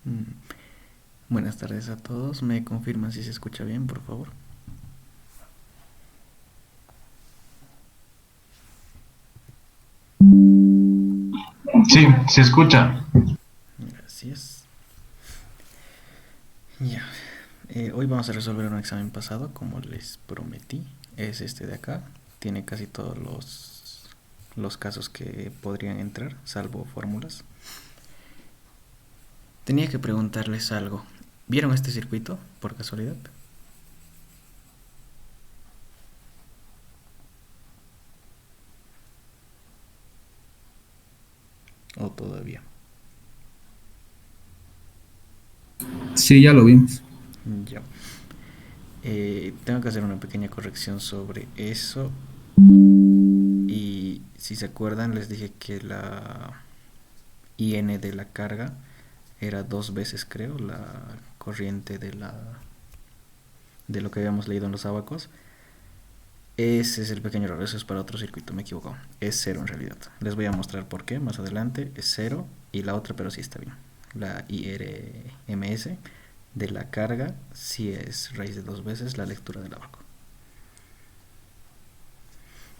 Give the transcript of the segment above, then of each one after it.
Mm, Buenas tardes a todos. ¿Me confirman si se escucha bien, por favor? Sí, se escucha. Gracias. Ya. Hoy vamos a resolver un examen pasado, como les prometí. Es este de acá. Tiene casi todos los casos que podrían entrar, salvo fórmulas. Tenía que preguntarles algo. ¿Vieron este circuito, por casualidad? ¿O todavía? Sí, ya lo vimos. Ya. Tengo que hacer una pequeña corrección sobre eso. Y si se acuerdan, les dije que la IN de la carga era dos veces, creo, la corriente de lo que habíamos leído en los abacos. Ese es el pequeño error, eso es para otro circuito, me equivoco. Es cero en realidad. Les voy a mostrar por qué más adelante. Es cero y la otra, pero sí está bien. La IRMS de la carga sí es raíz de dos veces la lectura del abaco.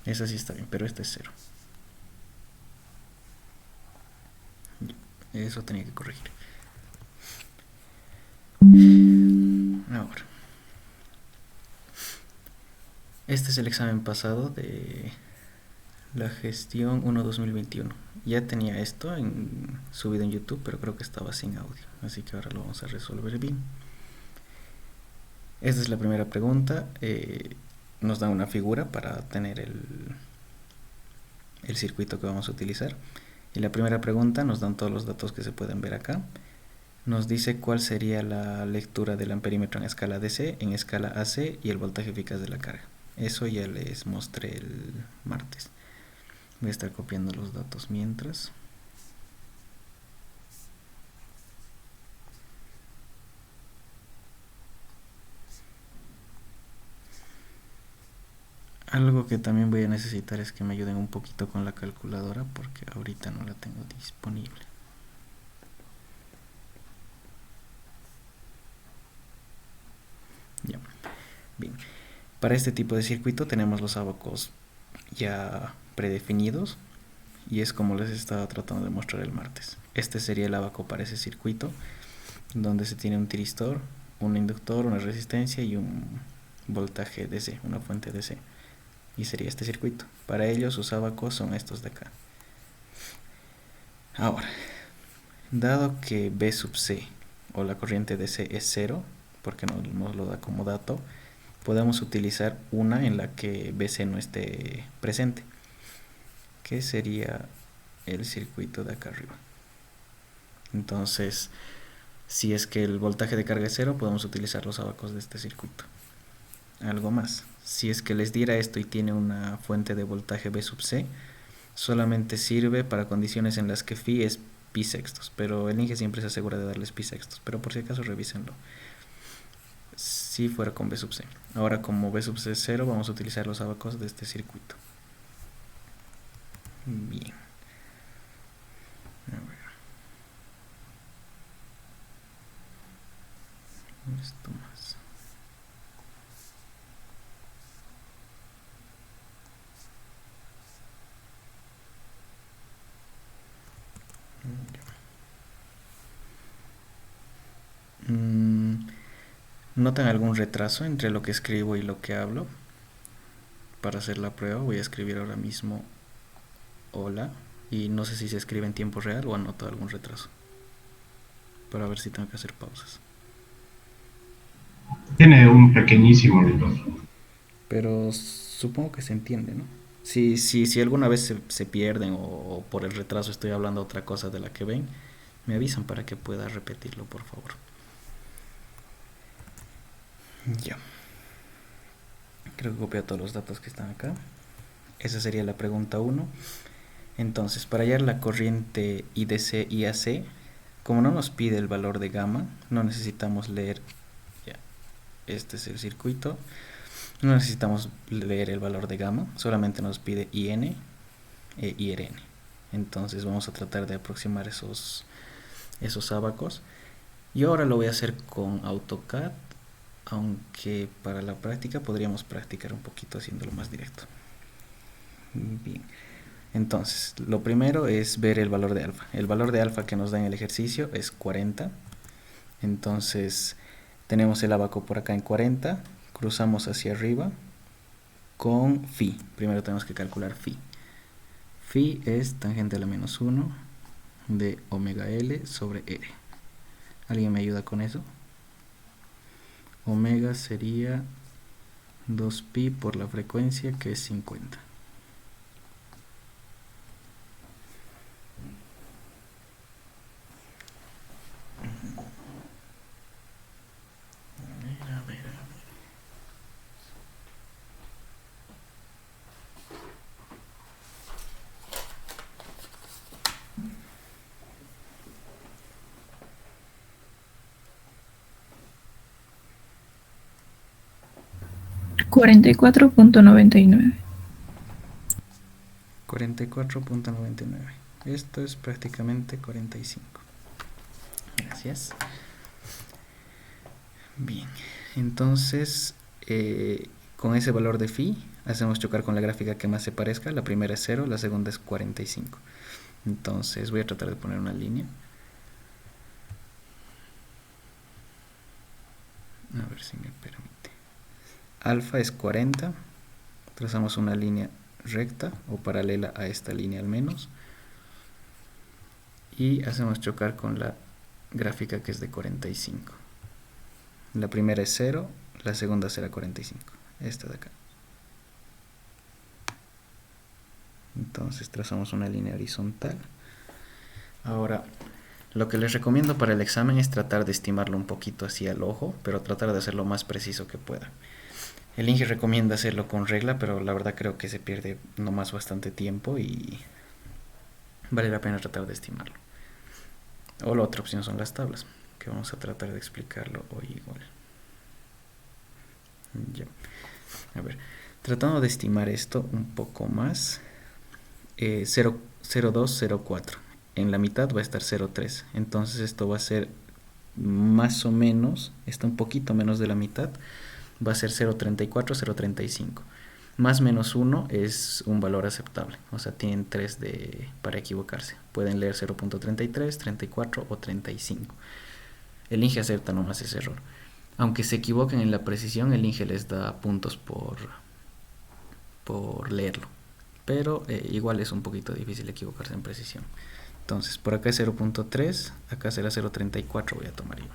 Esa sí está bien, pero esta es cero. Eso tenía que corregir. Ahora, este es el examen pasado de la gestión 1-2021. Ya tenía esto subido en YouTube, pero creo que estaba sin audio. Así que ahora lo vamos a resolver bien. Esta es la primera pregunta. Nos da una figura para tener el circuito que vamos a utilizar. Y la primera pregunta nos dan todos los datos que se pueden ver acá. Nos dice cuál sería la lectura del amperímetro en escala DC, en escala AC y el voltaje eficaz de la carga. Eso ya les mostré el martes. Voy a estar copiando los datos mientras. Algo que también voy a necesitar es que me ayuden un poquito con la calculadora porque ahorita no la tengo disponible. Ya, bien. Para este tipo de circuito tenemos los abacos ya predefinidos y es como les estaba tratando de mostrar el martes. Este sería el abaco para ese circuito donde se tiene un tiristor, un inductor, una resistencia y un voltaje DC, una fuente DC. Y sería este circuito. Para ello sus abacos son estos de acá. Ahora, dado que B sub C o la corriente DC es cero, porque nos lo da como dato, podemos utilizar una en la que BC no esté presente, que sería el circuito de acá arriba. Entonces, si es que el voltaje de carga es cero, podemos utilizar los abacos de este circuito. Algo más, si es que les diera esto y tiene una fuente de voltaje B sub C, solamente sirve para condiciones en las que phi es pi sextos, pero el Inge siempre se asegura de darles pi sextos, pero por si acaso revísenlo. Si fuera con B sub C. Ahora como B sub C es cero, vamos a utilizar los abacos de este circuito. Bien. A ver, esto más. Mm, ¿Notan algún retraso entre lo que escribo y lo que hablo? Para hacer la prueba voy a escribir ahora mismo hola y no sé si se escribe en tiempo real o anoto algún retraso para ver si tengo que hacer pausas. Tiene un pequeñísimo reloj. Pero supongo que se entiende, ¿no? Si alguna vez se pierden o por el retraso estoy hablando otra cosa de la que ven, me avisan para que pueda repetirlo, por favor. Ya, creo que copio todos los datos que están acá. Esa sería la pregunta uno. Entonces, para hallar la corriente IDC y AC, como no nos pide el valor de gamma, no necesitamos leer, ya, este es el circuito, no necesitamos leer el valor de gamma, solamente nos pide IN e IRN. Entonces vamos a tratar de aproximar esos abacos. Yo ahora lo voy a hacer con AutoCAD, aunque para la práctica podríamos practicar un poquito haciéndolo más directo. Bien, entonces lo primero es ver el valor de alfa. El valor de alfa que nos da en el ejercicio es 40. Entonces tenemos el abaco por acá en 40, cruzamos hacia arriba con phi. Primero tenemos que calcular phi. Phi es tangente a la menos 1 de omega L sobre R. ¿Alguien me ayuda con eso? Omega sería 2pi por la frecuencia, que es 50. A ver. 44.99. 44.99. Esto es prácticamente 45. Gracias. Bien, entonces con ese valor de phi hacemos chocar con la gráfica que más se parezca. La primera es 0, la segunda es 45. Entonces voy a tratar de poner una línea. A ver si me permite. Alfa es 40. Trazamos una línea recta o paralela a esta línea al menos. Y hacemos chocar con la gráfica que es de 45. La primera es 0, la segunda será 45. Esta de acá. Entonces trazamos una línea horizontal. Ahora, lo que les recomiendo para el examen es tratar de estimarlo un poquito así al ojo, pero tratar de hacerlo lo más preciso que pueda. El INGE recomienda hacerlo con regla, pero la verdad creo que se pierde nomás bastante tiempo y vale la pena tratar de estimarlo. O la otra opción son las tablas, que vamos a tratar de explicarlo hoy igual. Ya. A ver, tratando de estimar esto un poco más, 0,204. En la mitad va a estar 0,3. Entonces esto va a ser más o menos, está un poquito menos de la mitad, va a ser 0,34, 0,35. Más menos 1 es un valor aceptable, o sea, tienen 3 para equivocarse. Pueden leer 0.33, 34 o 35. El INGE acepta nomás ese error. Aunque se equivoquen en la precisión, el INGE les da puntos por leerlo. Pero igual es un poquito difícil equivocarse en precisión. Entonces, por acá es 0.3, acá será 0.34, voy a tomar yo.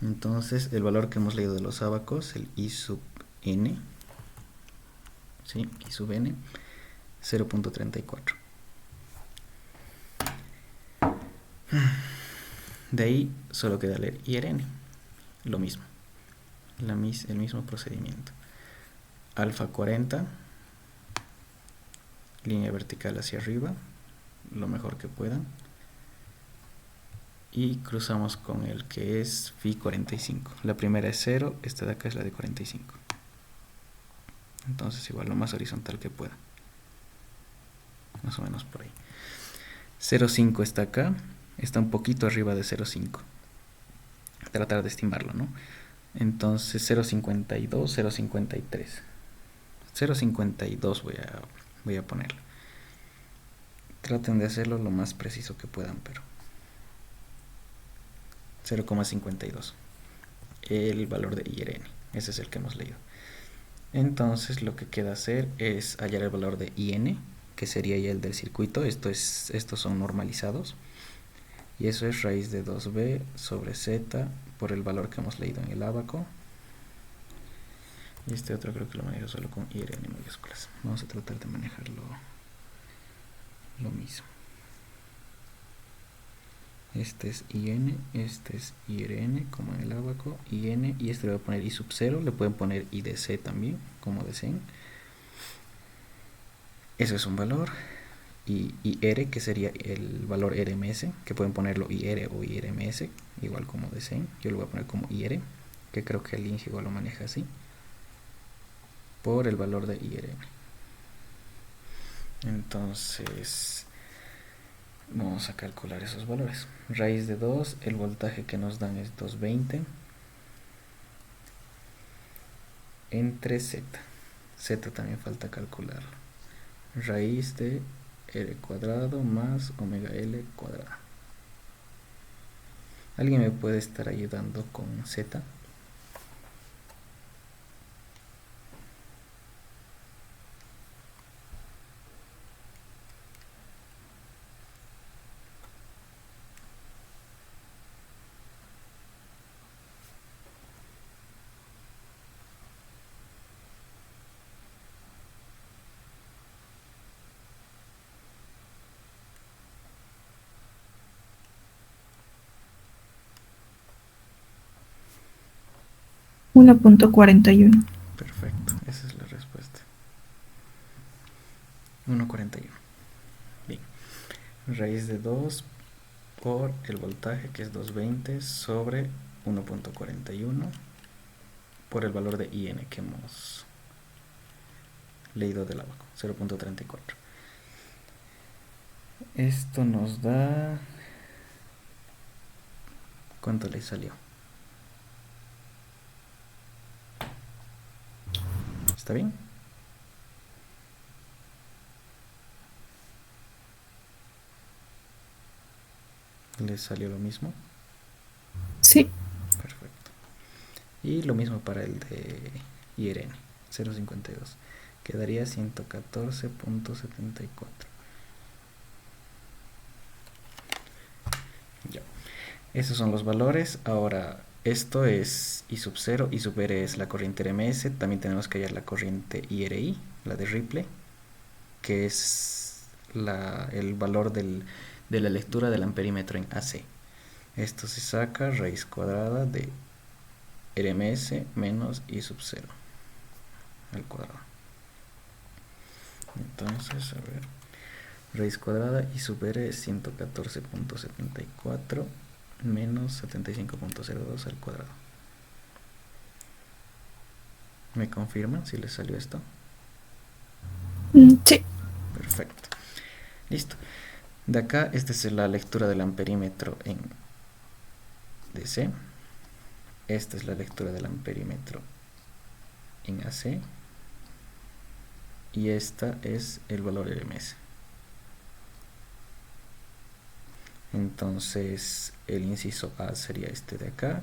Entonces, el valor que hemos leído de los ábacos, el I sub n, ¿sí? I sub n, 0.34. De ahí solo queda leer IRN, lo mismo, el mismo procedimiento. Alfa 40, línea vertical hacia arriba, lo mejor que puedan. Y cruzamos con el que es phi 45. La primera es 0, esta de acá es la de 45. Entonces igual lo más horizontal que pueda. Más o menos por ahí. 0,5 está acá, está un poquito arriba de 0,5. Tratar de estimarlo, ¿no? Entonces 0,52, 0,53. 0,52 voy a ponerlo. Traten de hacerlo lo más preciso que puedan, pero 0,52 el valor de IRN, ese es el que hemos leído. Entonces lo que queda hacer es hallar el valor de IN, que sería ya el del circuito. Estos son normalizados, y eso es raíz de 2b sobre z por el valor que hemos leído en el ábaco. Y este otro creo que lo manejo solo con IRN mayúsculas. Vamos a tratar de manejarlo lo mismo. Este es IN, este es IRN, como en el ábaco, IN, y este le voy a poner I sub 0, le pueden poner I de C también, como deseen. Eso es un valor. Y IR, que sería el valor RMS, que pueden ponerlo IR o IRMS, igual como deseen. Yo lo voy a poner como IR, que creo que el INGE igual lo maneja así, por el valor de IRM. Entonces, Vamos a calcular esos valores. Raíz de 2, el voltaje que nos dan es 220 entre z. Z también falta calcularlo. Raíz de r cuadrado más omega l cuadrado. ¿Alguien me puede estar ayudando con z? Uno punto 41. Perfecto, esa es la respuesta. 1,41. Bien. Raíz de 2 por el voltaje, que es 220, sobre 1,41 por el valor de IN que hemos leído del abajo, 0,34. Esto nos da... ¿Cuánto le salió? ¿Está bien? ¿Le salió lo mismo? Sí. Perfecto. Y lo mismo para el de IRN, 0,52. Quedaría 114,74. Ya. Esos son los valores. Ahora, esto es I sub 0, I sub R es la corriente RMS. También tenemos que hallar la corriente IRI, la de Ripley, que es el valor de la lectura del amperímetro en AC. Esto se saca raíz cuadrada de RMS menos I sub 0 al cuadrado. Entonces, a ver, raíz cuadrada I sub R es 114,74 menos 75,02 al cuadrado. ¿Me confirman si les salió esto? Sí. Perfecto. Listo. De acá, esta es la lectura del amperímetro en DC. Esta es la lectura del amperímetro en AC. Y esta es el valor RMS. Entonces, el inciso A sería este de acá,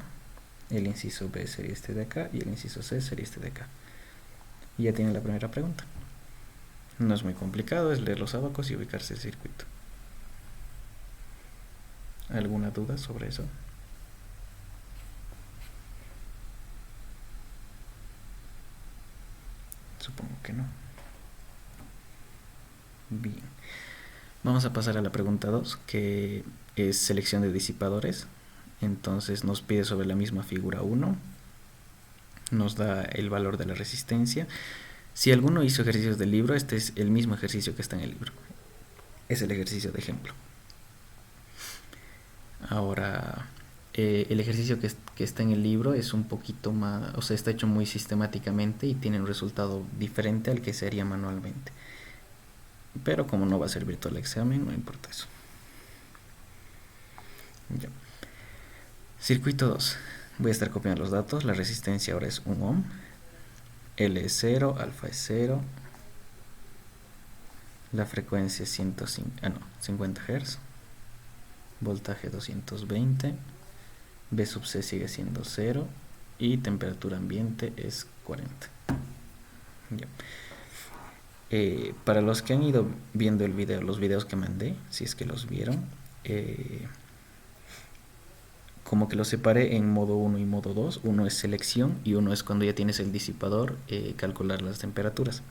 el inciso B sería este de acá y el inciso C sería este de acá. Y ya tienen la primera pregunta. No es muy complicado, es leer los ábacos y ubicarse el circuito. ¿Alguna duda sobre eso? Supongo que no. Bien. Vamos a pasar a la pregunta 2, que es selección de disipadores. Entonces nos pide sobre la misma figura 1, nos da el valor de la resistencia. Si alguno hizo ejercicios del libro, este es el mismo ejercicio que está en el libro. Es el ejercicio de ejemplo. Ahora, el ejercicio que está en el libro es un poquito más, o sea, está hecho muy sistemáticamente y tiene un resultado diferente al que se haría manualmente. Pero como no va a servir todo el examen, no importa eso. Ya. Circuito 2. Voy a estar copiando los datos. La resistencia ahora es 1 ohm. L es 0, alfa es 0. La frecuencia es 50 Hz. Voltaje 220. B sub C sigue siendo 0. Y temperatura ambiente es 40. Ya. Para los que han ido viendo el video, los videos que mandé, si es que los vieron, como que los separé en modo 1 y modo 2. Uno es selección y uno es cuando ya tienes el disipador, calcular las temperaturas.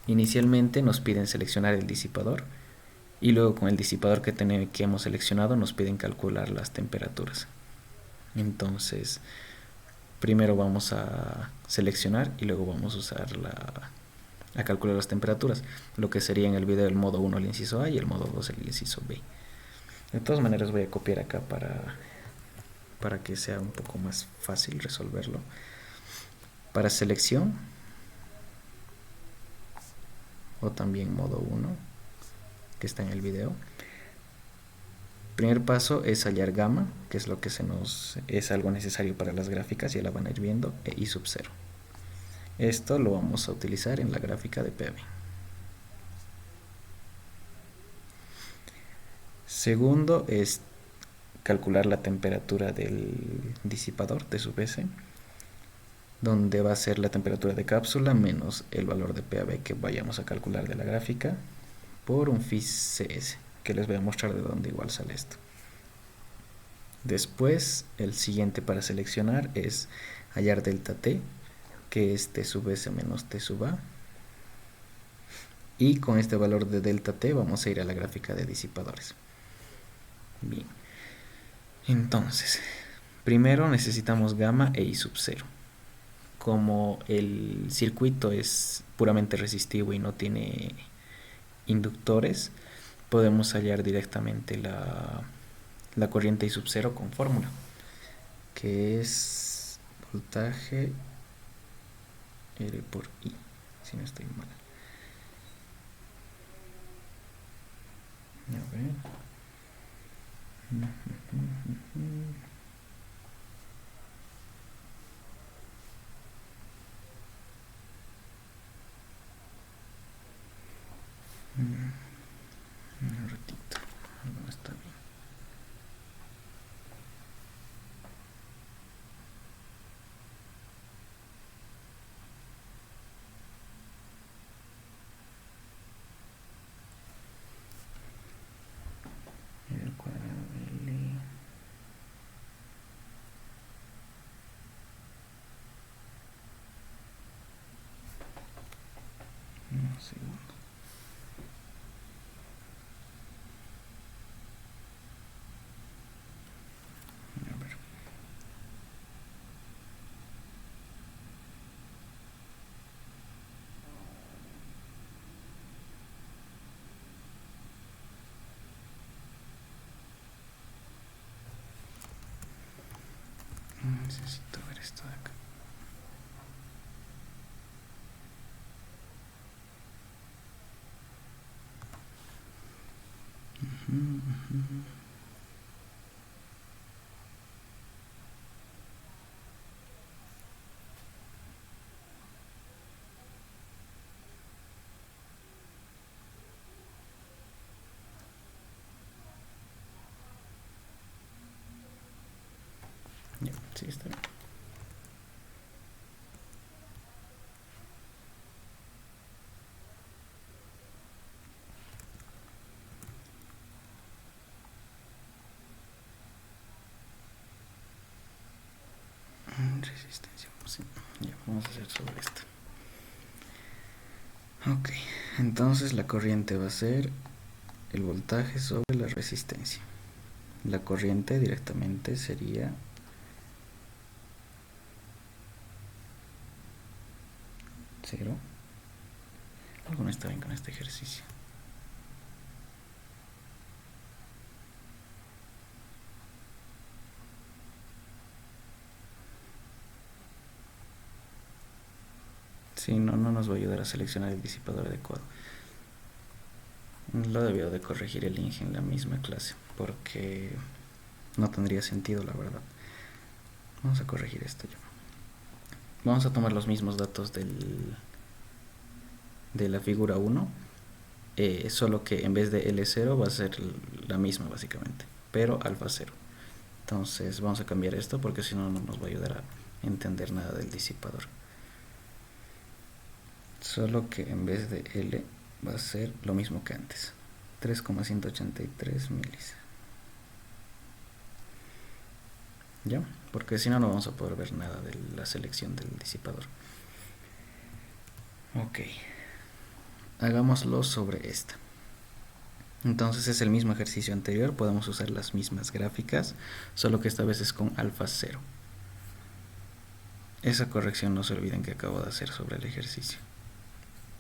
Inicialmente nos piden seleccionar el disipador y luego con el disipador que hemos seleccionado nos piden calcular las temperaturas. Entonces, primero vamos a seleccionar y luego vamos a usar a calcular las temperaturas, lo que sería en el video el modo 1 el inciso A y el modo 2 el inciso B. De todas maneras voy a copiar acá para que sea un poco más fácil resolverlo. Para selección, o también modo 1, que está en el video, Primer paso es hallar gamma, que es lo que es algo necesario para las gráficas, ya la van a ir viendo, e I sub 0. Esto lo vamos a utilizar en la gráfica de PAB. Segundo es calcular la temperatura del disipador de sub S, donde va a ser la temperatura de cápsula menos el valor de PAB que vayamos a calcular de la gráfica por un phi CS, que les voy a mostrar de dónde igual sale esto. Después, el siguiente para seleccionar es hallar delta T, que es T sub S menos T sub A. Y con este valor de delta T vamos a ir a la gráfica de disipadores. Bien. Entonces, primero necesitamos gamma e I sub 0. Como el circuito es puramente resistivo y no tiene inductores, podemos hallar directamente la corriente I sub 0 con fórmula, que es voltaje R por I, si no estoy mal. A ver. Un ratito, no está bien. El cuadrado de L. Un segundo. A ver. Necesito ver esto de acá. Ya, sí, está bien. Resistencia, sí. Ya, vamos a hacer sobre esto. Ok, entonces la corriente va a ser el voltaje sobre la resistencia. La corriente directamente sería 0. Algo no está bien con este ejercicio. Sí, no nos va a ayudar a seleccionar el disipador adecuado. Lo debió de corregir el Inge en la misma clase, porque no tendría sentido, la verdad. Vamos a corregir esto ya. Vamos a tomar los mismos datos de la figura 1, solo que en vez de L0 va a ser la misma básicamente, pero alfa 0. Entonces vamos a cambiar esto porque si no, no nos va a ayudar a entender nada del disipador. Solo que en vez de L va a ser lo mismo que antes, 3,183 milis. ¿Ya? Porque si no, no vamos a poder ver nada de la selección del disipador. Ok, hagámoslo sobre esta. Entonces es el mismo ejercicio anterior, podemos usar las mismas gráficas, solo que esta vez es con alfa 0. Esa corrección no se olviden que acabo de hacer sobre el ejercicio.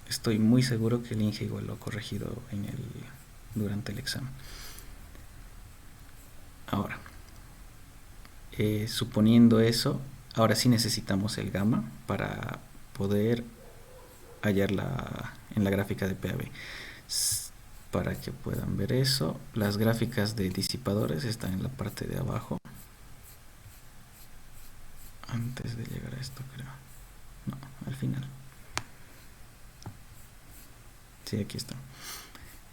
Estoy muy seguro que el Inge igual lo ha corregido durante el examen. Ahora, suponiendo eso, ahora sí necesitamos el gamma para poder hallar en la gráfica de PAB. para que puedan ver eso. Las gráficas de disipadores están en la parte de abajo. Antes de llegar a esto, creo. No, al final. Sí, aquí están.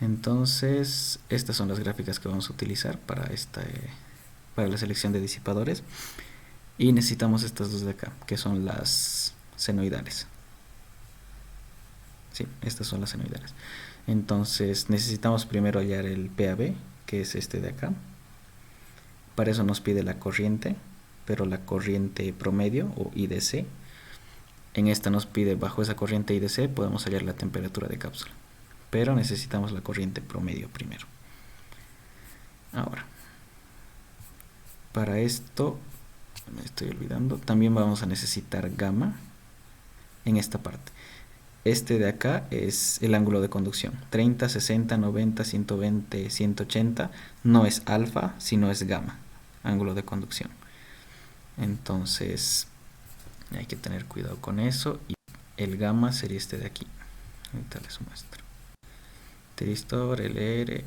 Entonces, estas son las gráficas que vamos a utilizar para para la selección de disipadores. Y necesitamos estas dos de acá, que son las senoidales. Sí, estas son las senoidales. Entonces, necesitamos primero hallar el PAB, que es este de acá. Para eso nos pide la corriente, pero la corriente promedio o IDC. En esta nos pide, bajo esa corriente IDC, podemos hallar la temperatura de cápsula. Pero necesitamos la corriente promedio primero. Ahora, para esto, me estoy olvidando, también vamos a necesitar gamma en esta parte. Este de acá es el ángulo de conducción, 30, 60, 90, 120, 180, no es alfa, sino es gamma, ángulo de conducción. Entonces, hay que tener cuidado con eso, y el gamma sería este de aquí. Ahorita les muestro. Tristor, LR,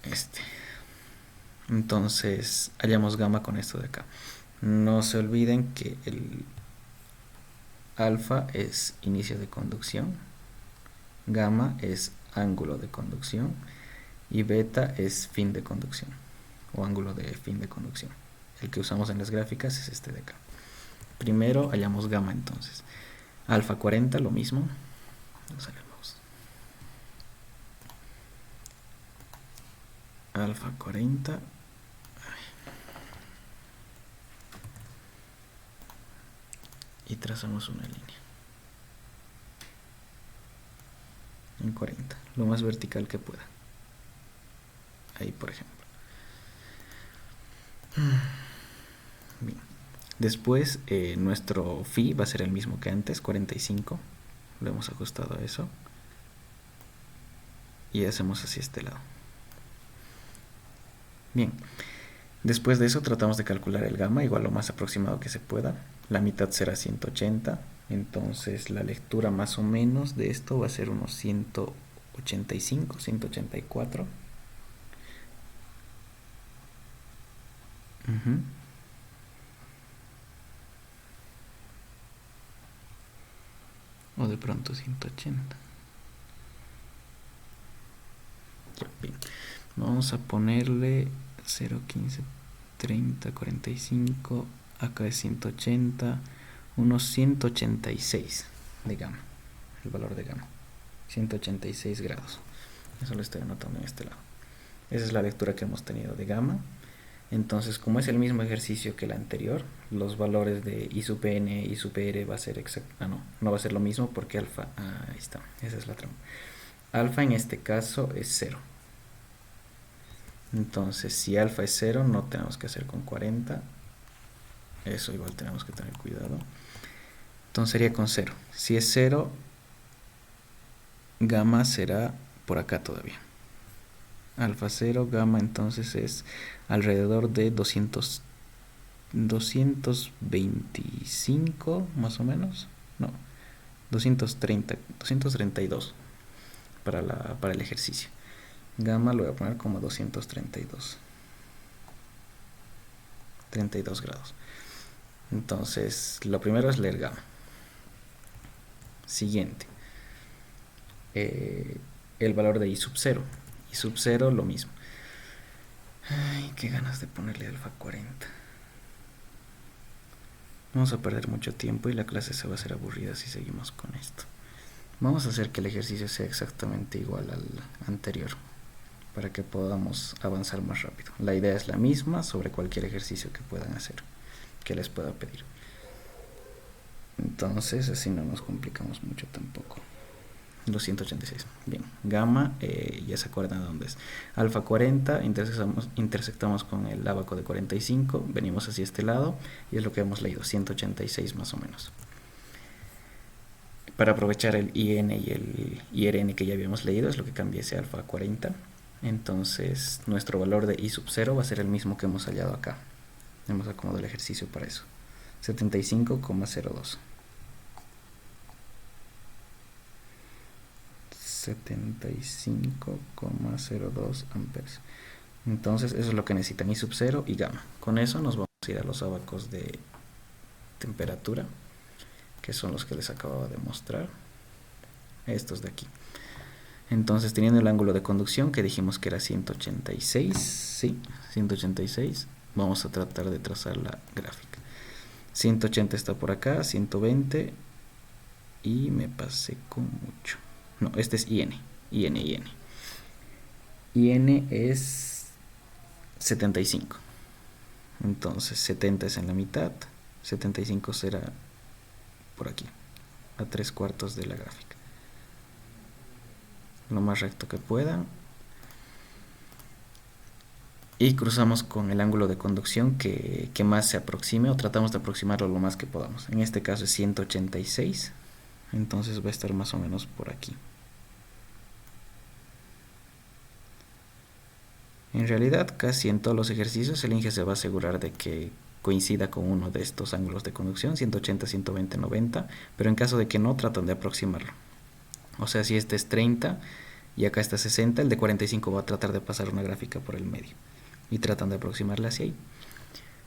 este. Entonces, hallamos gamma con esto de acá. No se olviden que el alfa es inicio de conducción, gamma es ángulo de conducción y beta es fin de conducción o ángulo de fin de conducción. El que usamos en las gráficas es este de acá. Primero hallamos gamma, entonces alfa 40, lo mismo. Alfa 40 y trazamos una línea en 40, lo más vertical que pueda. Ahí, por ejemplo. Bien. Después nuestro phi va a ser el mismo que antes, 45. Lo hemos ajustado a eso. Y hacemos así este lado. Bien. Después de eso tratamos de calcular el gamma, igual lo más aproximado que se pueda. La mitad será 180. Entonces la lectura más o menos de esto va a ser unos 185, 184. O de pronto 180. Ya, bien. Vamos a ponerle 0, 15, 30, 45. Acá es 180. Unos 186 de gamma. El valor de gamma. 186 grados. Eso lo estoy anotando en este lado. Esa es la lectura que hemos tenido de gamma. Entonces, como es el mismo ejercicio que el anterior, los valores de I sub n, I sub r va a ser exacto. No va a ser lo mismo porque alfa, ahí está, esa es la trampa. Alfa en este caso es 0. Entonces, si alfa es 0, no tenemos que hacer con 40. Eso igual tenemos que tener cuidado. Entonces sería con 0. Si es 0, gamma será por acá todavía. Alfa 0, gamma entonces es alrededor de 225 más o menos. No, 232 para el ejercicio. Gamma lo voy a poner como 232. 32 grados. Entonces, lo primero es leer gamma. Siguiente. El valor de I sub 0. I sub 0 lo mismo. Ay, qué ganas de ponerle alfa 40. Vamos a perder mucho tiempo y la clase se va a hacer aburrida si seguimos con esto. Vamos a hacer que el ejercicio sea exactamente igual al anterior para que podamos avanzar más rápido. La idea es la misma sobre cualquier ejercicio que puedan hacer, que les pueda pedir. Entonces así no nos complicamos mucho tampoco. 286. Bien, gamma, ya se acuerdan de dónde es. Alfa 40, intersectamos con el ábaco de 45, venimos hacia este lado y es lo que hemos leído, 186 más o menos. Para aprovechar el IN y el IRN que ya habíamos leído, es lo que cambia ese alfa a 40. Entonces nuestro valor de I sub 0 va a ser el mismo que hemos hallado acá. Hemos acomodado el ejercicio para eso. 75,02. 75,02 amperes. Entonces eso es lo que necesitan, I sub 0 y gamma. Con eso nos vamos a ir a los abacos de temperatura, que son los que les acababa de mostrar, estos de aquí. Entonces, teniendo el ángulo de conducción que dijimos que era 186, sí, 186, vamos a tratar de trazar la gráfica. 180 está por acá, 120, y me pasé con mucho. No, este es IN. IN es 75. Entonces, 70 es en la mitad, 75 será por aquí, a 3/4 de la gráfica. Lo más recto que puedan. Y cruzamos con el ángulo de conducción que más se aproxime, o tratamos de aproximarlo lo más que podamos. En este caso es 186, entonces va a estar más o menos por aquí. En realidad, casi en todos los ejercicios el INGE se va a asegurar de que coincida con uno de estos ángulos de conducción, 180, 120, 90, pero en caso de que no, tratan de aproximarlo. O sea, si este es 30 y acá está 60, el de 45 va a tratar de pasar una gráfica por el medio. Y tratan de aproximarla hacia ahí.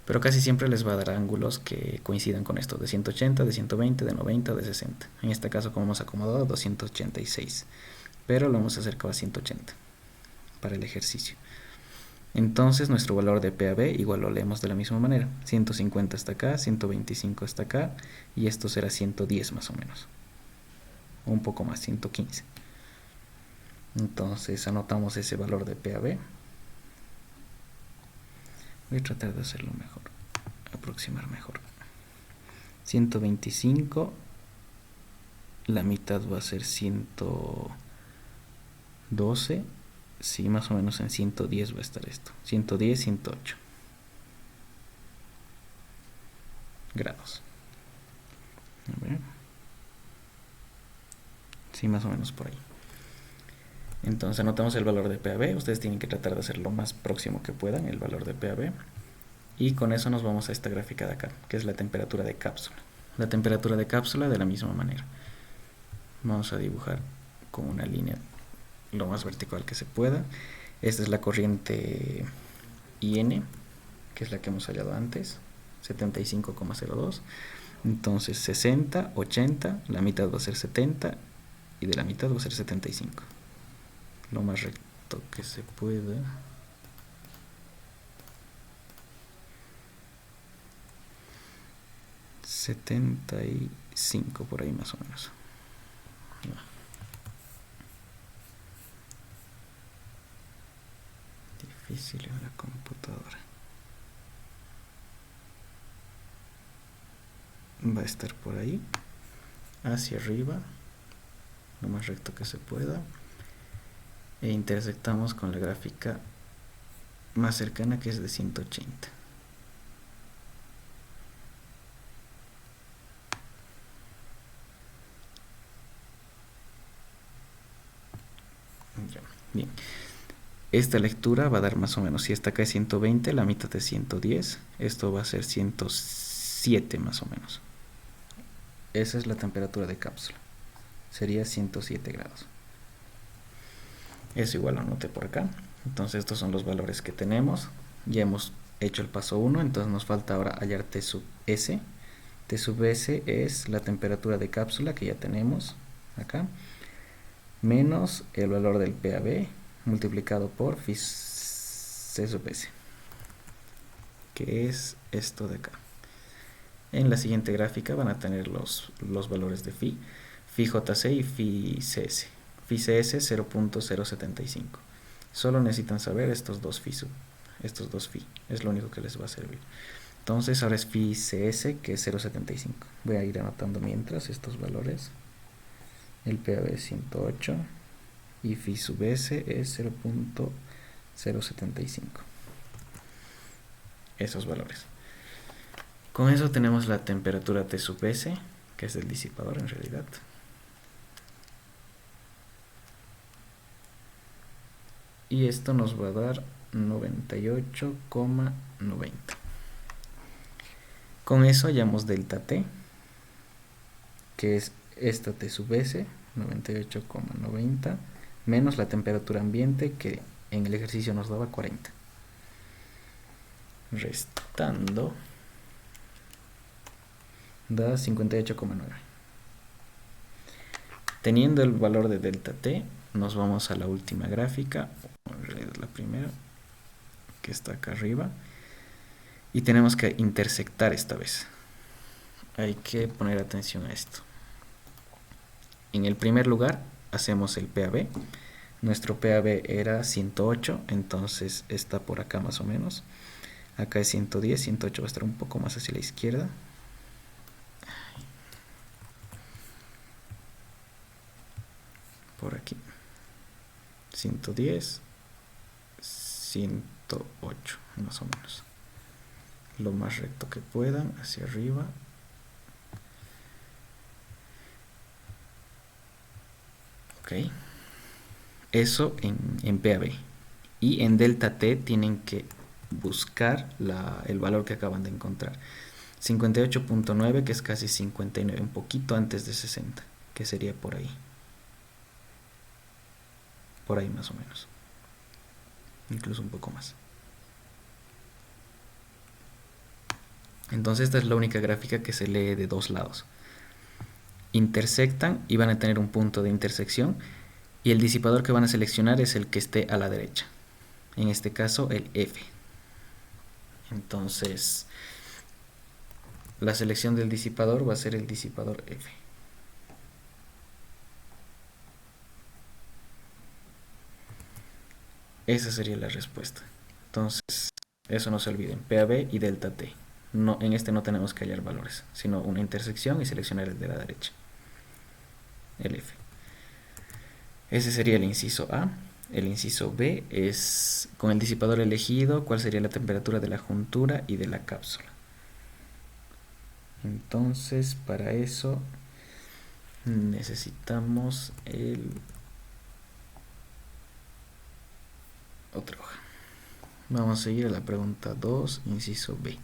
Pero casi siempre les va a dar ángulos que coincidan con esto, de 180, de 120, de 90, de 60. En este caso, como hemos acomodado, 286. Pero lo hemos acercado a 180 para el ejercicio. Entonces nuestro valor de PAB igual lo leemos de la misma manera. 150 está acá, 125 está acá, y esto será 110 más o menos. O un poco más, 115. Entonces anotamos ese valor de PAB. Voy a tratar de hacerlo mejor, aproximar mejor. 125, la mitad va a ser 112. Sí, más o menos en 110 va a estar esto. 110, 108 grados. A ver. Sí, más o menos por ahí. Entonces anotamos el valor de PAB. Ustedes tienen que tratar de hacer lo más próximo que puedan el valor de PAB. Y con eso nos vamos a esta gráfica de acá, que es la temperatura de cápsula. La temperatura de cápsula de la misma manera. Vamos a dibujar con una línea lo más vertical que se pueda. Esta es la corriente IN, que es la que hemos hallado antes, 75,02. Entonces 60, 80, la mitad va a ser 70 y de la mitad va a ser 75. Lo más recto que se pueda. $75 por ahí más o menos. Difícil en la computadora. Va a estar por ahí, hacia arriba, lo más recto que se pueda, e intersectamos con la gráfica más cercana, que es de 180. Bien, esta lectura va a dar más o menos, si esta acá es 120, la mitad de 110, esto va a ser 107 más o menos. Esa es la temperatura de cápsula, sería 107 grados. Eso igual lo anoté por acá. Entonces estos son los valores que tenemos. Ya hemos hecho el paso 1, entonces nos falta ahora hallar T sub S. T sub S es la temperatura de cápsula que ya tenemos acá, menos el valor del PAB multiplicado por phi C sub S, que es esto de acá. En la siguiente gráfica van a tener los valores de phi JC y phi CS. Phi CS 0.075. Solo necesitan saber estos dos phi, es lo único que les va a servir. Entonces ahora es phi CS, que es 0.75. Voy a ir anotando mientras estos valores. El PAB es 108 y phi sub S es 0.075. Esos valores. Con eso tenemos la temperatura T sub S, que es el disipador en realidad. Y esto nos va a dar 98,90. Con eso hallamos delta T, que es esta T sub S, 98,90 menos la temperatura ambiente que en el ejercicio nos daba 40. Restando da 58,9. Teniendo el valor de delta t, nos vamos a la última gráfica, en realidad la primera, que está acá arriba, y tenemos que intersectar esta vez. Hay que poner atención a esto. En el primer lugar hacemos el PAB. Nuestro PAB era 108, entonces está por acá más o menos. Acá es 110, 108 va a estar un poco más hacia la izquierda. Por aquí. 110, 108, más o menos. Lo más recto que puedan, hacia arriba. Ok. Eso en PAB. Y en delta T tienen que buscar el valor que acaban de encontrar. 58,9, que es casi 59, un poquito antes de 60, que sería por ahí. Por ahí más o menos. Incluso un poco más. Entonces esta es la única gráfica que se lee de dos lados. Intersectan y van a tener un punto de intersección. Y el disipador que van a seleccionar es el que esté a la derecha. En este caso el F. Entonces la selección del disipador va a ser el disipador F. Esa sería la respuesta. Entonces, eso no se olviden. PAB y delta T. No, en este no tenemos que hallar valores, sino una intersección y seleccionar el de la derecha. El F. Ese sería el inciso A. El inciso B es, con el disipador elegido, cuál sería la temperatura de la juntura y de la cápsula. Entonces, para eso necesitamos otra hoja. Vamos a seguir a la pregunta 2, inciso B.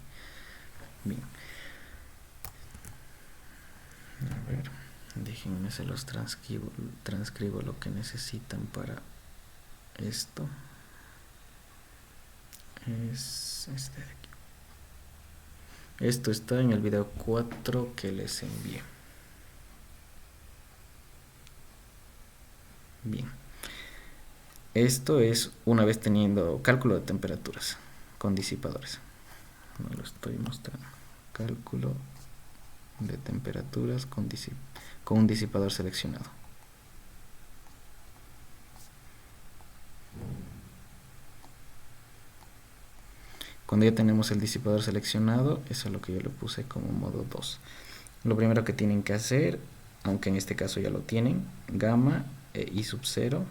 Bien. A ver, déjenme se los transcribo lo que necesitan para esto. Es este de aquí. Esto está en el video 4 que les envié. Bien. Esto es una vez teniendo cálculo de temperaturas con disipadores. No lo estoy mostrando. Cálculo de temperaturas con un disipador seleccionado. Cuando ya tenemos el disipador seleccionado, eso es lo que yo le puse como modo 2. Lo primero que tienen que hacer, aunque en este caso ya lo tienen, gamma e I sub 0.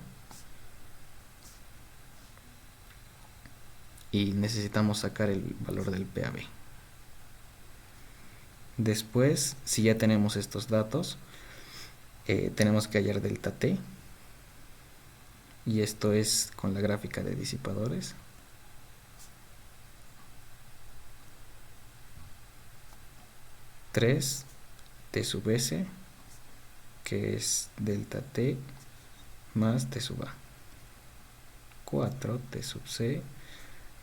Y necesitamos sacar el valor del PAB. Después, si ya tenemos estos datos, tenemos que hallar delta T. Y esto es con la gráfica de disipadores. T sub S, que es delta T más T sub A. 4 T sub C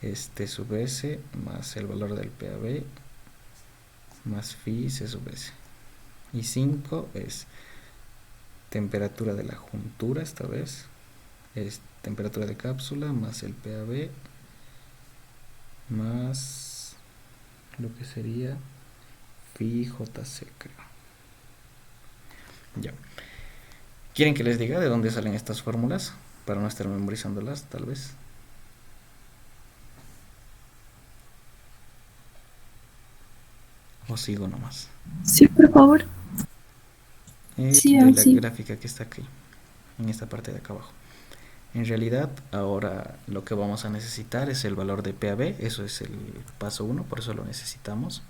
es T sub S más el valor del PAB más phi C sub S. Y 5 es temperatura de la juntura, esta vez es temperatura de cápsula más el PAB más lo que sería phi JC, creo. Ya. ¿Quieren que les diga de dónde salen estas fórmulas? Para no estar memorizándolas, tal vez. ¿O sigo nomás? Sí, por favor. Sí, De la sí. gráfica que está aquí, en esta parte de acá abajo. En realidad, ahora lo que vamos a necesitar es el valor de PAB. Eso es el paso 1, por eso lo necesitamos.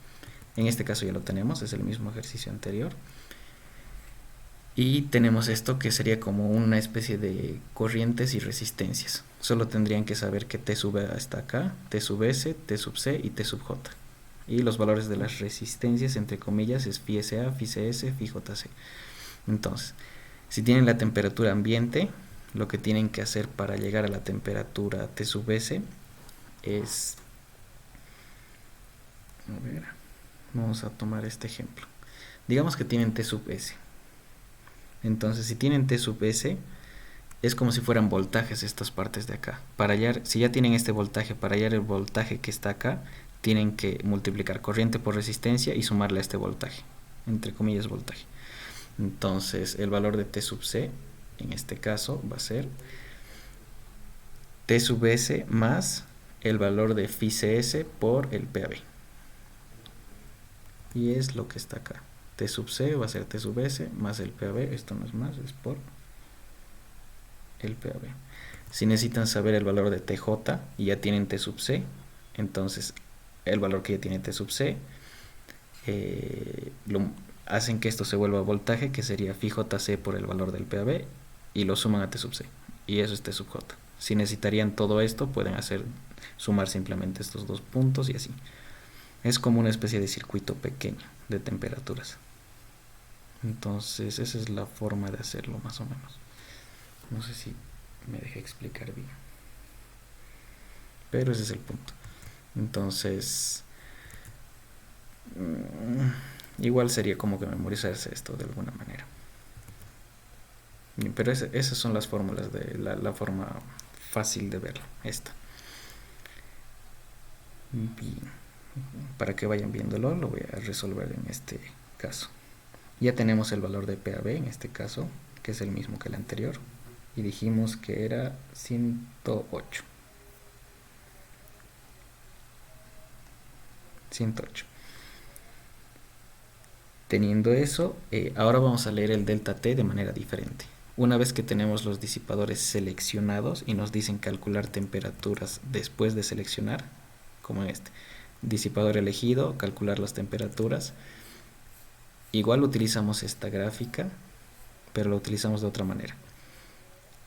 En este caso ya lo tenemos, es el mismo ejercicio anterior. Y tenemos esto que sería como una especie de corrientes y resistencias. Solo tendrían que saber que T sub A está acá, T sub S, T sub C y T sub J. Y los valores de las resistencias, entre comillas, es phi SA, phi CS, phi JC. Entonces, Si tienen la temperatura ambiente, lo que tienen que hacer para llegar a la temperatura T sub S es, a ver, vamos a tomar este ejemplo. Digamos que tienen T sub S. Entonces, si tienen T sub S, es como si fueran voltajes estas partes de acá. Para hallar, si ya tienen este voltaje, para hallar el voltaje que está acá, tienen que multiplicar corriente por resistencia y sumarle a este voltaje, entre comillas voltaje. Entonces, el valor de T sub C, en este caso, va a ser T sub S más el valor de phi CS por el PAB. Y es lo que está acá. T sub C va a ser T sub S más el PAB. Esto no es más, es por el PAB. Si necesitan saber el valor de TJ y ya tienen T sub C, entonces el valor que ya tiene T sub C, hacen que esto se vuelva voltaje, que sería phi JC por el valor del PAB, y lo suman a T sub C. Y eso es T sub J. Si necesitarían todo esto, pueden sumar simplemente estos dos puntos y así. Es como una especie de circuito pequeño de temperaturas. Entonces, esa es la forma de hacerlo más o menos. No sé si me dejé explicar bien. Pero ese es el punto. Entonces, igual sería como que memorizarse esto de alguna manera. Pero esas son las fórmulas de la forma fácil de verlo. Esta. Bien. Para que vayan viéndolo, lo voy a resolver en este caso. Ya tenemos el valor de PAB en este caso, que es el mismo que el anterior, y dijimos que era 108. 108. Teniendo eso, ahora vamos a leer el delta T de manera diferente. Una vez que tenemos los disipadores seleccionados y nos dicen calcular temperaturas después de seleccionar, como en este, disipador elegido, calcular las temperaturas, igual utilizamos esta gráfica, pero la utilizamos de otra manera.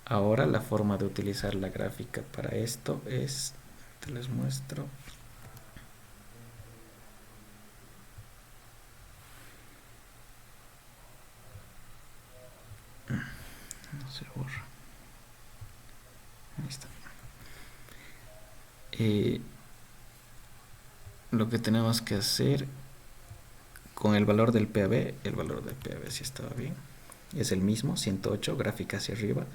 Ahora la forma de utilizar la gráfica para esto es, te les muestro. No se borra. Ahí está. Lo que tenemos que hacer con el valor del PAB, el valor del PAB si estaba bien, es el mismo, 108, gráfica hacia arriba,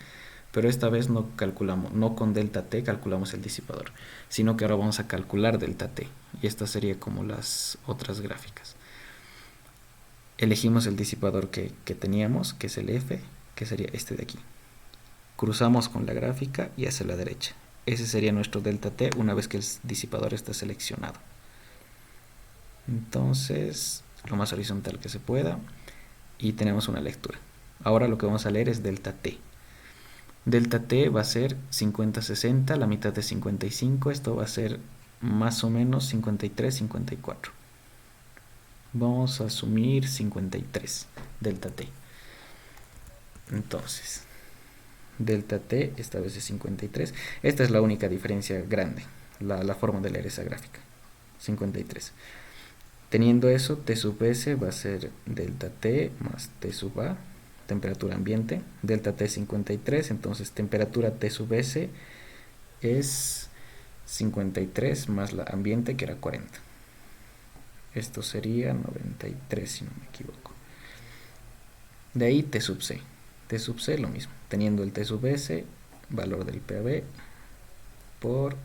pero esta vez no calculamos, no con delta T calculamos el disipador, sino que ahora vamos a calcular delta T, y esta sería como las otras gráficas. Elegimos el disipador que teníamos, que es el F, que sería este de aquí. Cruzamos con la gráfica y hacia la derecha. Ese sería nuestro delta T una vez que el disipador está seleccionado. Entonces, lo más horizontal que se pueda, y tenemos una lectura. Ahora lo que vamos a leer es delta T. Delta T va a ser 50-60, la mitad de 55, esto va a ser más o menos 53-54. Vamos a asumir 53, delta T. Entonces, delta T esta vez es 53. Esta es la única diferencia grande, la forma de leer esa gráfica, 53. Teniendo eso, T sub S va a ser delta T más T sub A, temperatura ambiente, delta T 53, entonces temperatura T sub S es 53 más la ambiente que era 40. Esto sería 93 si no me equivoco. De ahí T sub C. T sub C lo mismo, teniendo el T sub S, valor del PAB por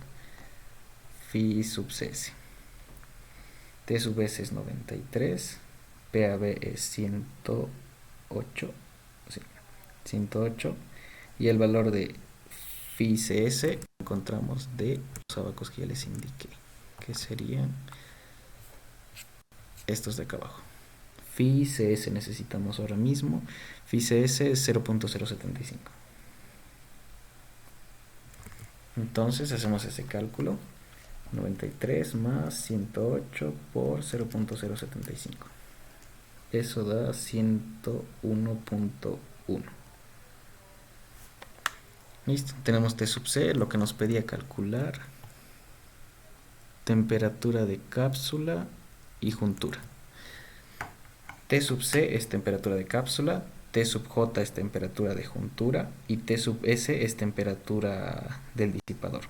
phi sub CS. T sub S es 93, PAB es 108, sí, 108, y el valor de phi CS encontramos de los abacos que ya les indiqué, que serían estos de acá abajo. Phi CS necesitamos ahora mismo, phi CS es 0.075. Entonces hacemos ese cálculo, 93 más 108 por 0.075. Eso da 101.1. Listo, tenemos T sub C, lo que nos pedía calcular. Temperatura de cápsula y juntura. T sub C es temperatura de cápsula, T sub J es temperatura de juntura y T sub S es temperatura del disipador.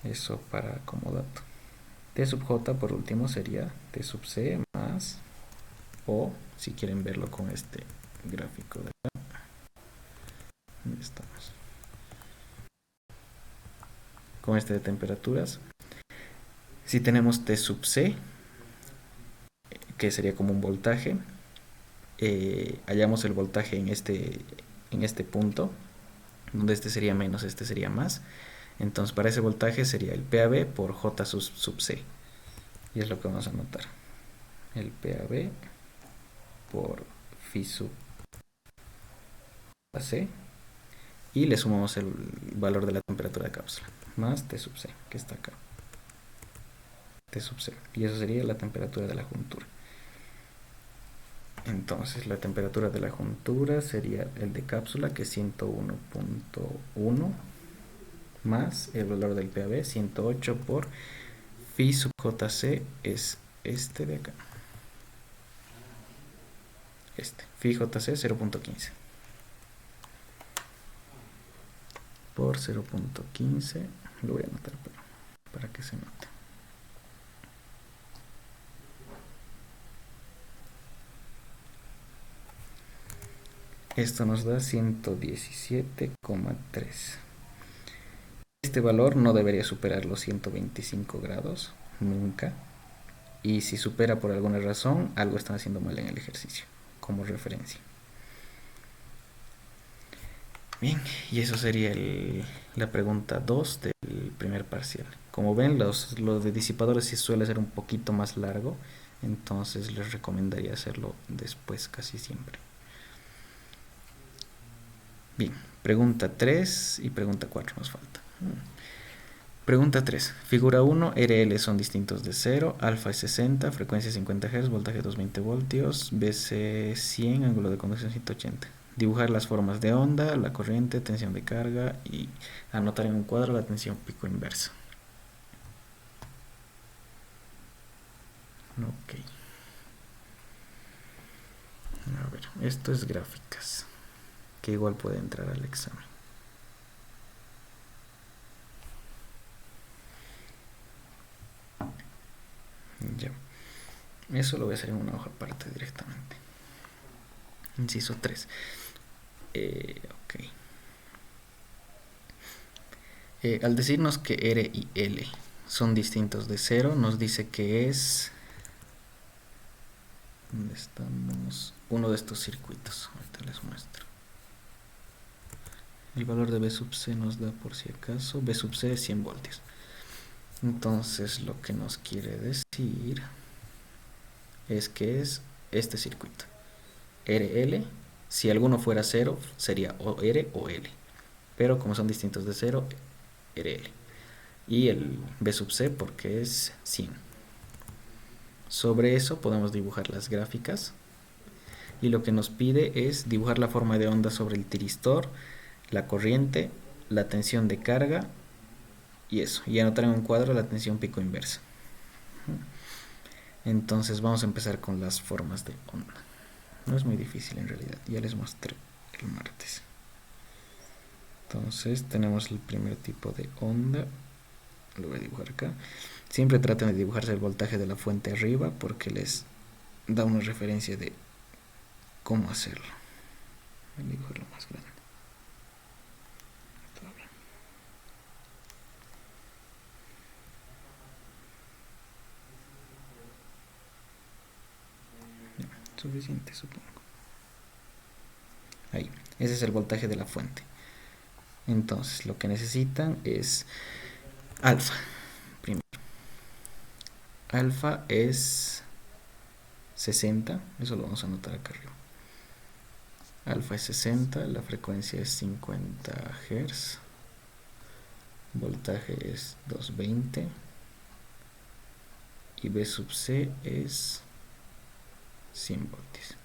Eso para como dato. T sub J por último sería T sub C más, o si quieren verlo con este gráfico de acá, ¿dónde estamos? Con este de temperaturas. Si tenemos T sub C, que sería como un voltaje, hallamos el voltaje en este punto, donde este sería menos, este sería más. Entonces para ese voltaje sería el PAB por J sub C. Y es lo que vamos a anotar. El PAB por phi sub C. Y le sumamos el valor de la temperatura de cápsula. Más T sub C, que está acá. T sub C. Y eso sería la temperatura de la juntura. Entonces la temperatura de la juntura sería el de cápsula, que es 101.1, más el valor del PAB, 108 por phi sub JC, es este de acá. Phi JC 0.15 por 0.15, lo voy a anotar para que se note. Esto nos da 117,3. Este valor no debería superar los 125 grados, nunca. Y si supera por alguna razón, algo están haciendo mal en el ejercicio, como referencia. Bien, y eso sería la pregunta 2 del primer parcial. Como ven, los de disipadores sí suele ser un poquito más largo, entonces les recomendaría hacerlo después casi siempre. Bien, pregunta 3 y pregunta 4 nos falta. Pregunta 3. Figura 1, RL son distintos de 0, alfa es 60, frecuencia 50 Hz, voltaje 220 voltios, BC 100, ángulo de conducción 180. Dibujar las formas de onda, la corriente, tensión de carga y anotar en un cuadro la tensión pico inversa. Ok. A ver, esto es gráficas, que igual puede entrar al examen. Ya. Eso lo voy a hacer en una hoja aparte directamente. Inciso 3. Ok. Al decirnos que R y L son distintos de 0, nos dice que es... ¿Dónde estamos? Uno de estos circuitos. Ahorita les muestro. El valor de B sub C nos da, por si acaso, B sub C es 100 voltios. Entonces lo que nos quiere decir es que es este circuito. RL, si alguno fuera 0, sería o R o L. Pero como son distintos de 0, RL. Y el B sub C porque es 100. Sobre eso podemos dibujar las gráficas. Y lo que nos pide es dibujar la forma de onda sobre el tiristor, la corriente, la tensión de carga y eso. Y anotar en un cuadro la tensión pico inversa. Entonces vamos a empezar con las formas de onda. No es muy difícil en realidad, ya les mostré el martes. Entonces tenemos el primer tipo de onda, lo voy a dibujar acá. Siempre traten de dibujarse el voltaje de la fuente arriba porque les da una referencia de cómo hacerlo. Voy a dibujarlo más grande. Todo bien. Suficiente, supongo. Ahí, ese es el voltaje de la fuente. Entonces lo que necesitan es alfa primero. Alfa es 60, eso lo vamos a anotar acá arriba. Alfa es 60, la frecuencia es 50 Hz, voltaje es 220 y B sub C es 100 voltios.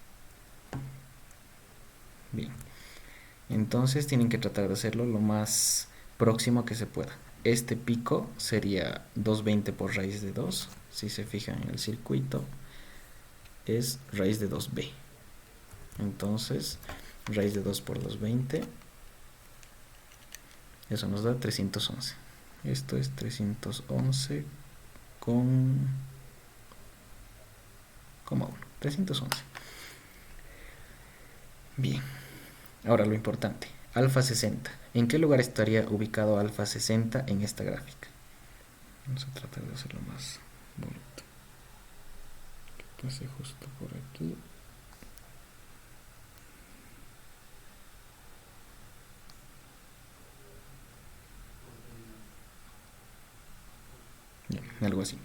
Bien, entonces tienen que tratar de hacerlo lo más próximo que se pueda. Este pico sería 220 por raíz de 2, si se fijan en el circuito es raíz de 2b. Entonces, raíz de 2 por 2, 20. Eso nos da 311. Esto es 311 con 1. 311. Bien. Ahora lo importante. Alfa 60. ¿En qué lugar estaría ubicado alfa 60 en esta gráfica? Vamos a tratar de hacerlo más bonito. Que pase justo por aquí. Bien, algo así.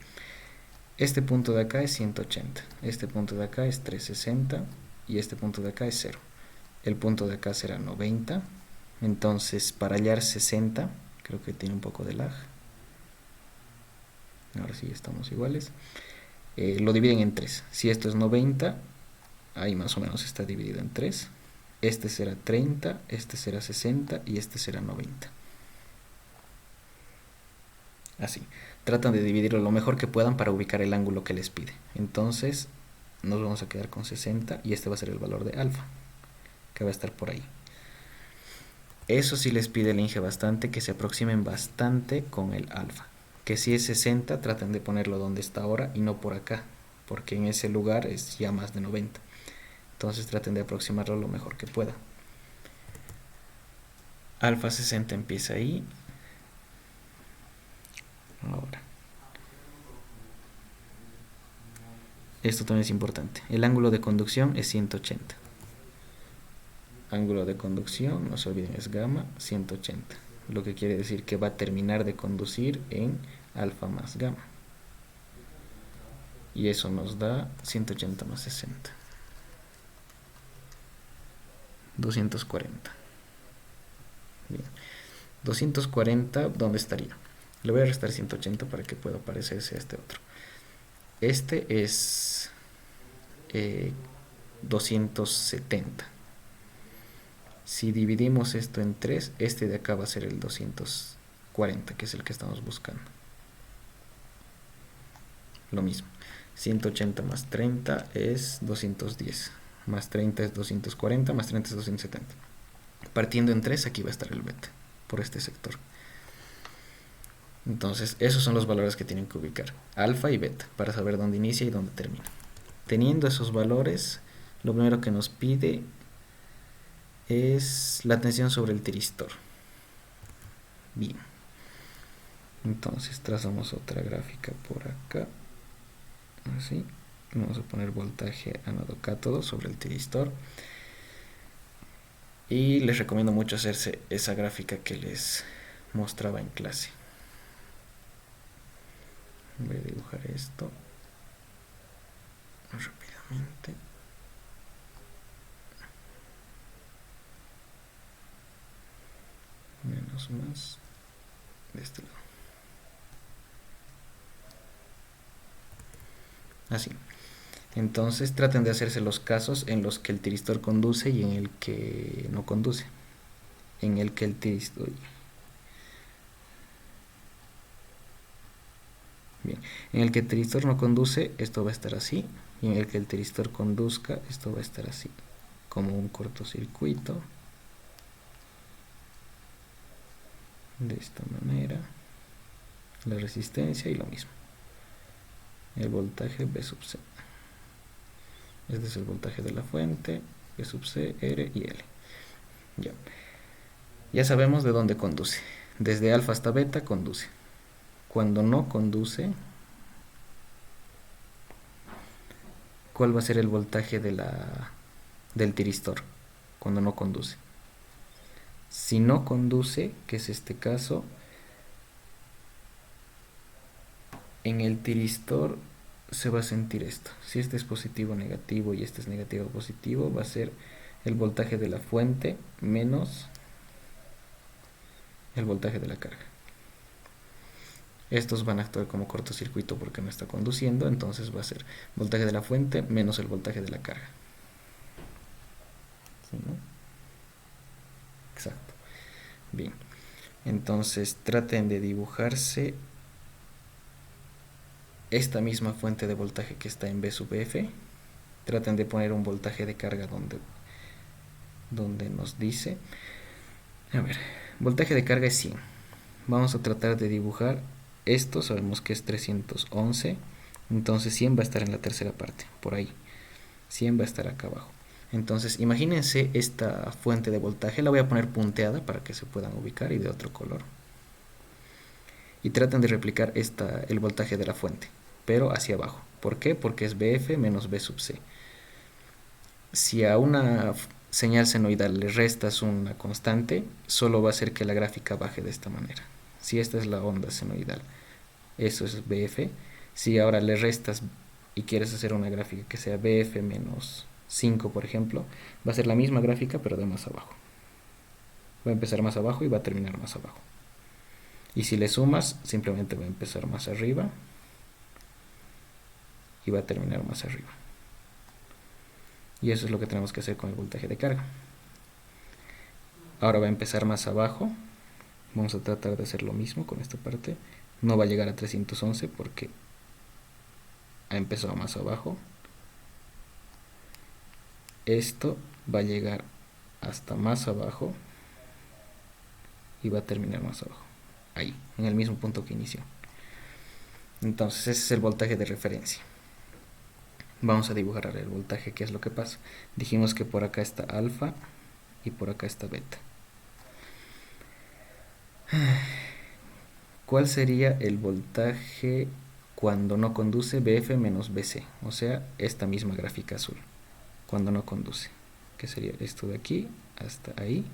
Este punto de acá es 180. Este punto de acá es 360. Y este punto de acá es 0. El punto de acá será 90. Entonces, para hallar 60, creo que tiene un poco de lag. Ahora sí estamos iguales. Lo dividen en 3. Si esto es 90, ahí más o menos está dividido en 3. Este será 30, este será 60 y este será 90. Así. Tratan de dividirlo lo mejor que puedan para ubicar el ángulo que les pide. Entonces, nos vamos a quedar con 60 y este va a ser el valor de alfa, que va a estar por ahí. Eso sí les pide el Inge bastante, que se aproximen bastante con el alfa. Que si es 60, traten de ponerlo donde está ahora y no por acá, porque en ese lugar es ya más de 90. Entonces traten de aproximarlo lo mejor que pueda. Alfa 60 empieza ahí. Ahora. Esto también es importante. El ángulo de conducción es 180. Ángulo de conducción, no se olviden, es gamma 180. Lo que quiere decir que va a terminar de conducir en alfa más gamma. Y eso nos da 180 más 60. 240. Bien. 240, ¿dónde estaría? Le voy a restar 180 para que pueda parecerse a este otro. Este es 270. Si dividimos esto en 3, este de acá va a ser el 240, que es el que estamos buscando. Lo mismo. 180 más 30 es 210. Más 30 es 240, más 30 es 270. Partiendo en 3, aquí va a estar el beta, por este sector. Entonces, esos son los valores que tienen que ubicar, alfa y beta, para saber dónde inicia y dónde termina. Teniendo esos valores, lo primero que nos pide es la tensión sobre el tiristor. Bien. Entonces, trazamos otra gráfica por acá. Así. Vamos a poner voltaje ánodo-cátodo sobre el tiristor. Y les recomiendo mucho hacerse esa gráfica que les mostraba en clase. Voy a dibujar esto rápidamente. Menos más de este lado. Así. Entonces traten de hacerse los casos en los que el tiristor conduce y en el que no conduce. En el que el tiristor... Bien. En el que el tiristor no conduce, esto va a estar así. Y en el que el tiristor conduzca, esto va a estar así. Como un cortocircuito. De esta manera. La resistencia y lo mismo. El voltaje B sub C. Este es el voltaje de la fuente. B sub C, R y L. Ya sabemos de dónde conduce. Desde alfa hasta beta conduce. Cuando no conduce, ¿cuál va a ser el voltaje del tiristor? Cuando no conduce. Si no conduce, que es este caso, en el tiristor se va a sentir esto. Si este es positivo o negativo y este es negativo o positivo, va a ser el voltaje de la fuente menos el voltaje de la carga. Estos van a actuar como cortocircuito porque no está conduciendo, entonces va a ser voltaje de la fuente menos el voltaje de la carga. ¿Sí, no? Exacto. Bien. Entonces traten de dibujarse esta misma fuente de voltaje que está en B sub F. Traten de poner un voltaje de carga donde donde nos dice, a ver, voltaje de carga es 100. Vamos a tratar de dibujar esto, sabemos que es 311, entonces 100 va a estar en la tercera parte, por ahí. 100 va a estar acá abajo. Entonces, imagínense esta fuente de voltaje, la voy a poner punteada para que se puedan ubicar y de otro color. Y traten de replicar el voltaje de la fuente, pero hacia abajo. ¿Por qué? Porque es BF menos B sub C. Si a una señal senoidal le restas una constante, solo va a hacer que la gráfica baje de esta manera. Si esta es la onda senoidal, eso es BF. Si ahora le restas y quieres hacer una gráfica que sea BF menos 5, por ejemplo, va a ser la misma gráfica pero de más abajo. Va a empezar más abajo y va a terminar más abajo. Y si le sumas, simplemente va a empezar más arriba y va a terminar más arriba. Y eso es lo que tenemos que hacer con el voltaje de carga. Ahora va a empezar más abajo. Vamos a tratar de hacer lo mismo con esta parte. No va a llegar a 311 porque ha empezado más abajo. Esto va a llegar hasta más abajo y va a terminar más abajo. Ahí, en el mismo punto que inició. Entonces ese es el voltaje de referencia. Vamos a dibujar ahora el voltaje, qué es lo que pasa. Dijimos que por acá está alfa y por acá está beta. ¿Cuál sería el voltaje cuando no conduce? BF menos BC, o sea, esta misma gráfica azul, cuando no conduce, que sería esto de aquí hasta ahí.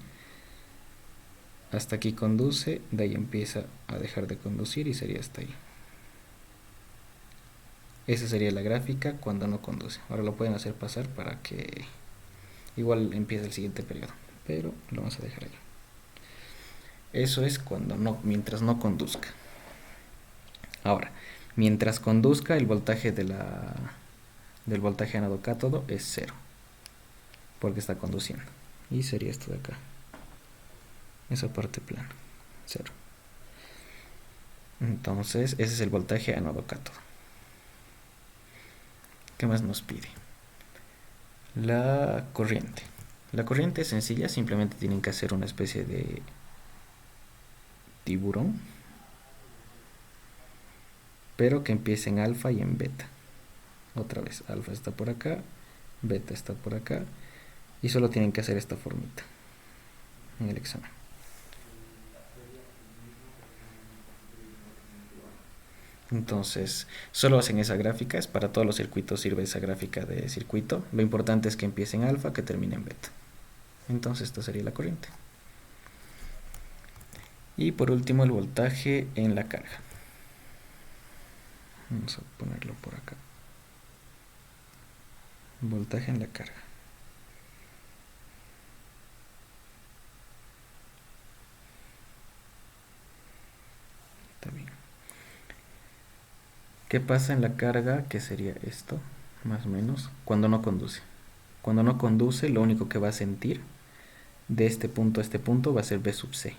Hasta aquí conduce, de ahí empieza a dejar de conducir y sería hasta ahí. Esa sería la gráfica cuando no conduce. Ahora lo pueden hacer pasar para que igual empiece el siguiente periodo, pero lo vamos a dejar ahí. Eso es cuando no, mientras no conduzca. Ahora, mientras conduzca, el voltaje del voltaje ánodo cátodo es 0, porque está conduciendo. Y sería esto de acá, esa parte plana, 0. Entonces, ese es el voltaje ánodo cátodo. ¿Qué más nos pide? La corriente. La corriente es sencilla, simplemente tienen que hacer una especie de tiburón, pero que empiece en alfa y en beta. Otra vez, alfa está por acá, beta está por acá, y solo tienen que hacer esta formita en el examen. Entonces, solo hacen esa gráfica, es para todos los circuitos sirve esa gráfica de circuito. Lo importante es que empiece en alfa, que termine en beta. Entonces, esta sería la corriente. Y por último, el voltaje en la carga. Vamos a ponerlo por acá. Voltaje en la carga. Está bien. ¿Qué pasa en la carga? ¿Qué sería esto? Más o menos. Cuando no conduce. Cuando no conduce, lo único que va a sentir de este punto a este punto va a ser B sub C.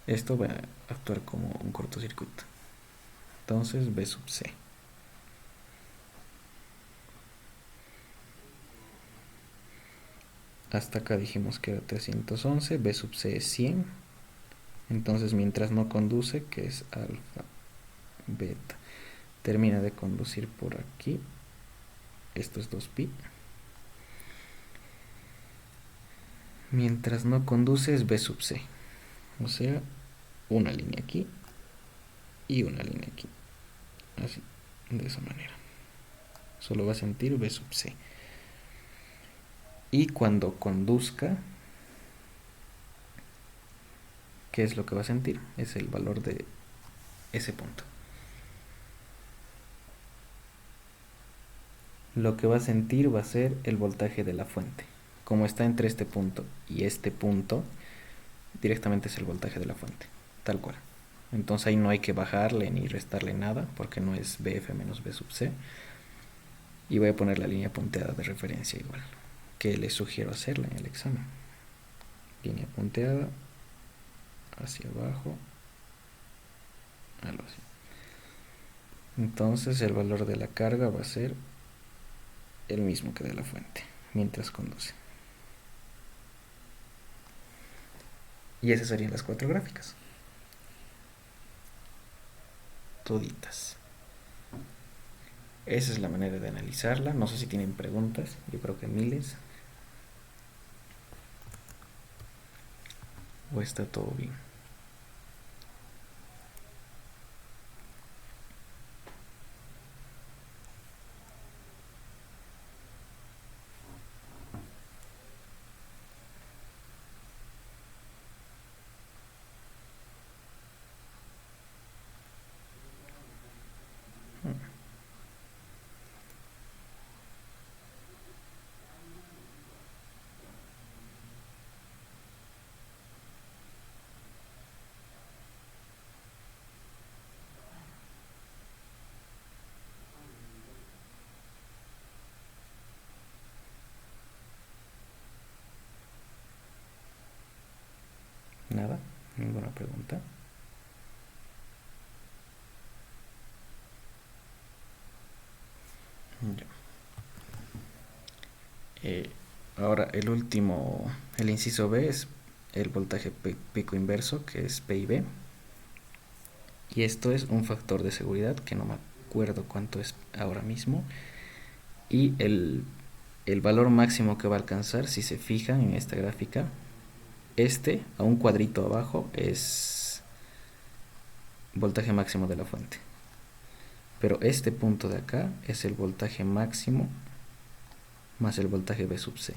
Esto va a actuar como un cortocircuito. Entonces B sub C. Hasta acá dijimos que era 311, B sub C es 100. Entonces mientras no conduce, que es alfa, beta, termina de conducir por aquí. Esto es 2pi. Mientras no conduce es B sub C. O sea, una línea aquí y una línea aquí. Así, de esa manera. Solo va a sentir B sub C. Y cuando conduzca, ¿qué es lo que va a sentir? Es el valor de ese punto. Lo que va a sentir va a ser el voltaje de la fuente. Como está entre este punto y este punto, directamente es el voltaje de la fuente, tal cual. Entonces ahí no hay que bajarle ni restarle nada, porque no es BF menos B sub C. Y voy a poner la línea punteada de referencia igual, que les sugiero hacerla en el examen. Línea punteada, hacia abajo, algo así. Entonces el valor de la carga va a ser el mismo que de la fuente, mientras conduce. Y esas serían las 4 gráficas. Toditas. Esa es la manera de analizarla. No sé si tienen preguntas. Yo creo que miles. ¿O está todo bien? Nada, ninguna pregunta. Ya. Ahora el inciso B es el voltaje pico inverso, que es P y B. Y esto es un factor de seguridad, que no me acuerdo cuánto es ahora mismo. Y el valor máximo que va a alcanzar, si se fijan en esta gráfica, a un cuadrito abajo, es voltaje máximo de la fuente. Pero este punto de acá es el voltaje máximo más el voltaje B sub C.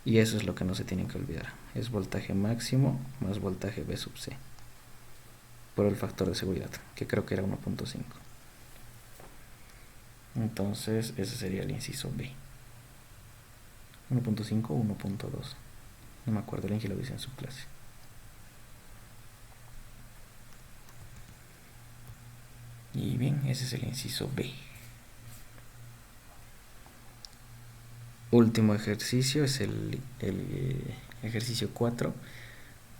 Y eso es lo que no se tienen que olvidar. Es voltaje máximo más voltaje B sub C. Por el factor de seguridad, que creo que era 1.5. Entonces, ese sería el inciso B. 1.5 o 1.2. No me acuerdo, el Inge lo dice en su clase. Y bien, ese es el inciso B. Último ejercicio es el ejercicio 4,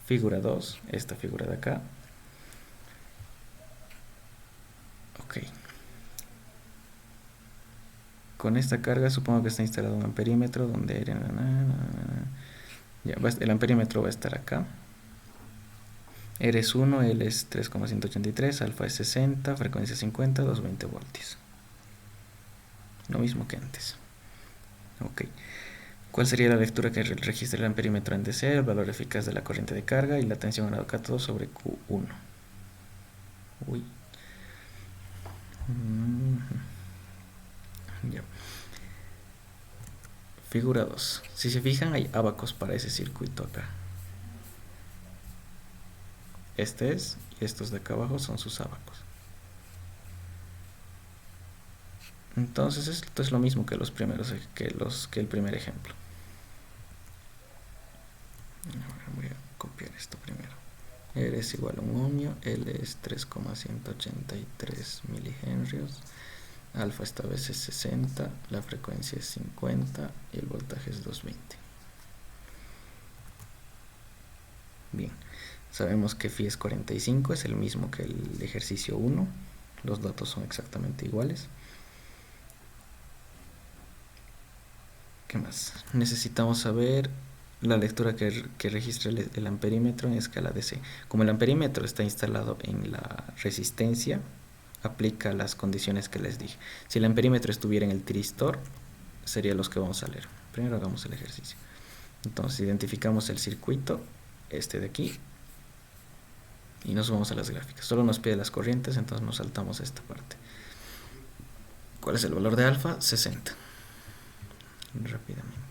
figura 2, esta figura de acá. Ok. Con esta carga supongo que está instalado un amperímetro donde ya, el amperímetro va a estar acá. R es 1, L es 3,183, alfa es 60, frecuencia 50, 220 voltios. Lo mismo que antes. Ok. ¿Cuál sería la lectura que registra el amperímetro en DC, el valor eficaz de la corriente de carga y la tensión grado cátodo sobre Q1? Uy. Ya. Figura 2. Si se fijan, hay ábacos para ese circuito acá. Este es, y estos de acá abajo son sus ábacos. Entonces esto es lo mismo que los primeros, que el primer ejemplo. Voy a copiar esto primero. R es igual a un ohmio, L es 3,183 milihenrios, alfa esta vez es 60, la frecuencia es 50 y el voltaje es 220. Bien, sabemos que phi es 45, es el mismo que el ejercicio 1, los datos son exactamente iguales. ¿Qué más? Necesitamos saber la lectura que registra el amperímetro en escala DC. Como el amperímetro está instalado en la resistencia, aplica las condiciones que les dije. Si el amperímetro estuviera en el tiristor, serían los que vamos a leer. Primero hagamos el ejercicio. Entonces identificamos el circuito, este de aquí, y nos vamos a las gráficas. Solo nos pide las corrientes, entonces nos saltamos a esta parte. ¿Cuál es el valor de alfa? 60. Rápidamente.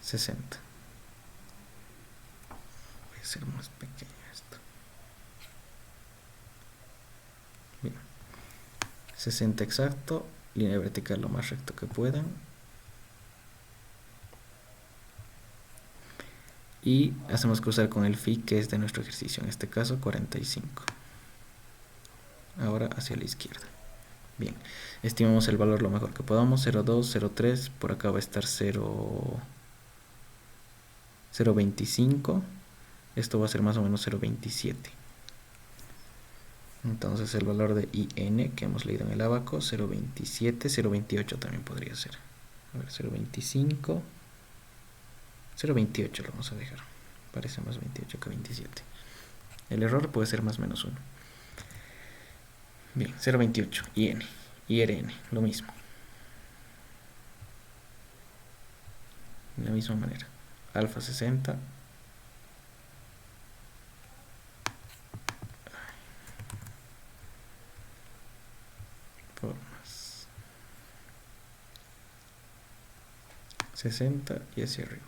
60. Voy a hacer más pequeño esto. Bien. 60 exacto. Línea vertical lo más recto que puedan. Y hacemos cruzar con el phi, que es de nuestro ejercicio, en este caso 45. Ahora hacia la izquierda. Bien, estimamos el valor lo mejor que podamos, 0,2, 0,3, por acá va a estar 0,25, esto va a ser más o menos 0,27. Entonces el valor de IN que hemos leído en el ábaco, 0,27, 0,28 también podría ser. A ver, 0,25, 0,28 lo vamos a dejar Parece más 28 que 27. El error puede ser más menos 1. Bien, 0,28 IN. IRN, lo mismo. De la misma manera. Alfa 60. Formas. 60 y hacia arriba.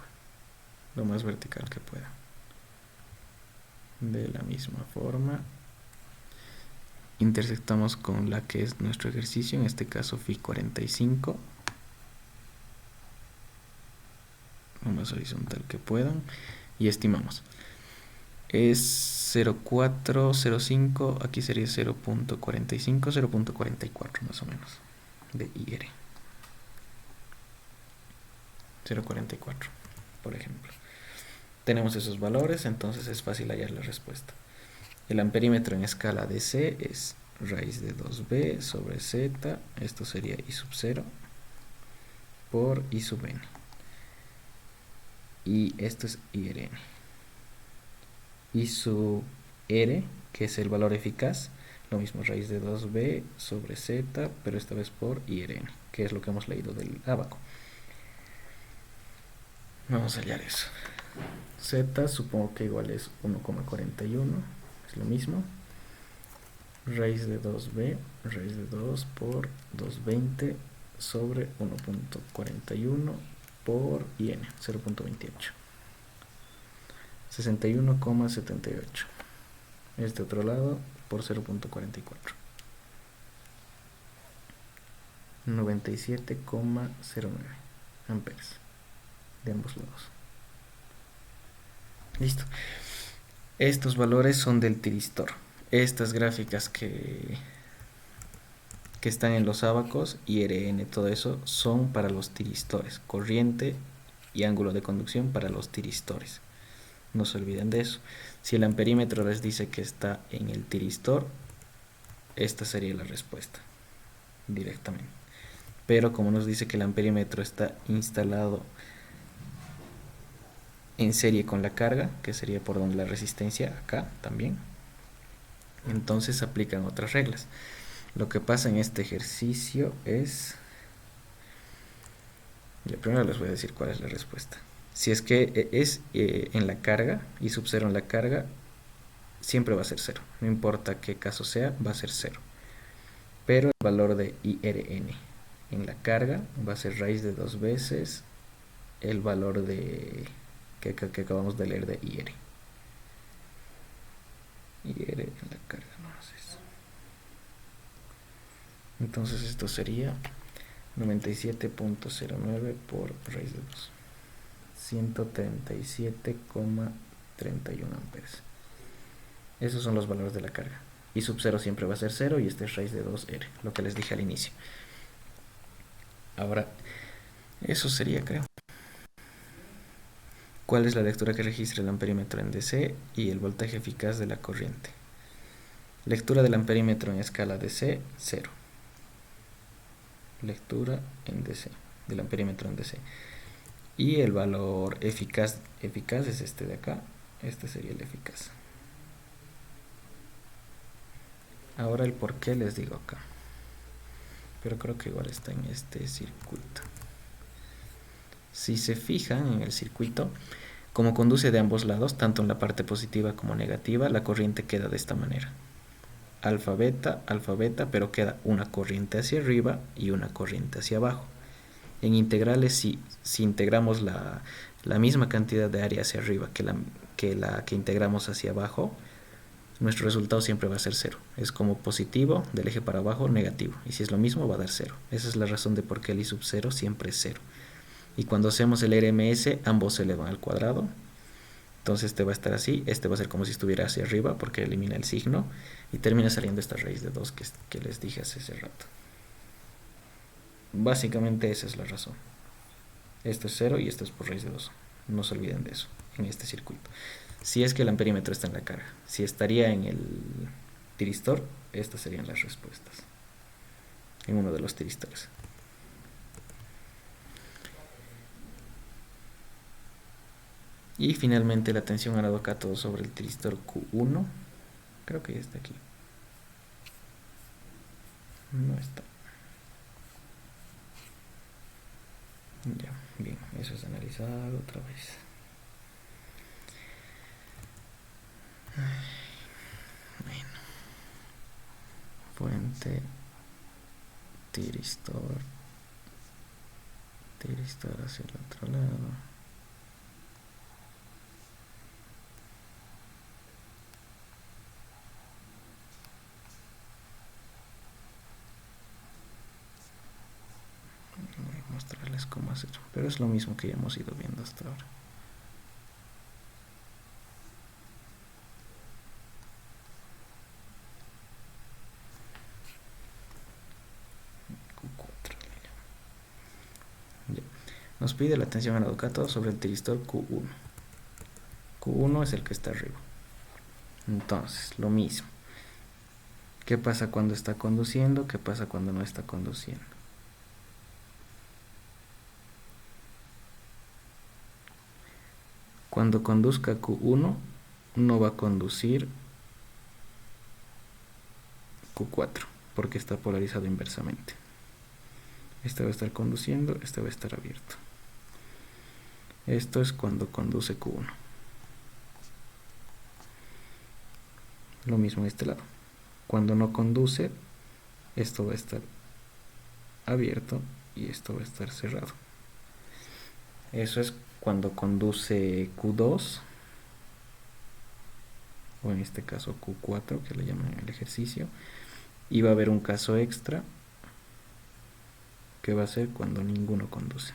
Lo más vertical que pueda. De la misma forma, intersectamos con la que es nuestro ejercicio, en este caso Fi 45, lo más horizontal que puedan, y estimamos. Es 0,405, aquí sería 0,45, 0,44 más o menos, de IR. 0,44, por ejemplo. Tenemos esos valores, entonces es fácil hallar la respuesta. El amperímetro en escala de C es raíz de 2b sobre z, esto sería I sub 0 por I sub n. Y esto es IRN. I sub R, que es el valor eficaz, lo mismo, raíz de 2b sobre z, pero esta vez por IRN, que es lo que hemos leído del ábaco. Vamos a hallar eso. Z supongo que igual es 1,41, es lo mismo. Raíz de 2b, raíz de 2 por 220 sobre 1,41 por IN, 0,28. 61,78. Este otro lado por 0,44. 97,09 amperes de ambos lados. Listo. Estos valores son del tiristor. Estas gráficas que están en los ábacos, IRN, todo eso, son para los tiristores. Corriente y ángulo de conducción para los tiristores. No se olviden de eso. Si el amperímetro les dice que está en el tiristor, esta sería la respuesta directamente. Pero como nos dice que el amperímetro está instalado en serie con la carga, que sería por donde la resistencia acá también, entonces aplican otras reglas. Lo que pasa en este ejercicio es... primero les voy a decir cuál es la respuesta. Si es que es en la carga, I sub 0 en la carga, siempre va a ser 0. No importa qué caso sea, va a ser 0. Pero el valor de IRN en la carga va a ser raíz de 2 veces el valor de que acabamos de leer de IR. IR en la carga, no es eso. Entonces esto sería 97,09 por raíz de 2. 137,31 amperes. Esos son los valores de la carga. I sub 0 siempre va a ser 0 y este es raíz de 2R, lo que les dije al inicio. Ahora, eso sería, creo. ¿Cuál es la lectura que registra el amperímetro en DC y el voltaje eficaz de la corriente? Lectura del amperímetro en escala DC, 0. Lectura en DC, del amperímetro en DC. Y el valor eficaz es este de acá. Este sería el eficaz. Ahora el por qué les digo acá. Pero creo que igual está en este circuito. Si se fijan en el circuito, como conduce de ambos lados, tanto en la parte positiva como negativa, la corriente queda de esta manera. Alfa, beta, pero queda una corriente hacia arriba y una corriente hacia abajo. En integrales, si integramos la misma cantidad de área hacia arriba que la que integramos hacia abajo, nuestro resultado siempre va a ser 0. Es como positivo del eje para abajo, negativo. Y si es lo mismo, va a dar 0. Esa es la razón de por qué el I sub 0 siempre es 0. Y cuando hacemos el RMS, ambos se elevan al cuadrado. Entonces este va a estar así, este va a ser como si estuviera hacia arriba porque elimina el signo. Y termina saliendo esta raíz de 2 que les dije hace rato. Básicamente esa es la razón. Esto es 0 y esto es por raíz de 2. No se olviden de eso en este circuito. Si es que el amperímetro está en la carga. Si estaría en el tiristor, estas serían las respuestas. En uno de los tiristores. Y finalmente la tensión a lado cátodo sobre el tiristor Q1. Creo que ya está aquí. No está. Ya, bien, eso es analizar otra vez. Bueno, fuente, tiristor hacia el otro lado. Voy a mostrarles cómo hacer, pero es lo mismo que ya hemos ido viendo hasta ahora. Q4. Ya. Nos pide la tensión a lado cátodo sobre el tiristor Q1. Q1 es el que está arriba. Entonces, lo mismo. ¿Qué pasa cuando está conduciendo? ¿Qué pasa cuando no está conduciendo? Cuando conduzca Q1, no va a conducir Q4, porque está polarizado inversamente. Este va a estar conduciendo, este va a estar abierto. Esto es cuando conduce Q1. Lo mismo en este lado. Cuando no conduce, esto va a estar abierto y esto va a estar cerrado. Eso es cuando conduce Q2, o en este caso Q4, que le llaman el ejercicio, y va a haber un caso extra que va a ser cuando ninguno conduce.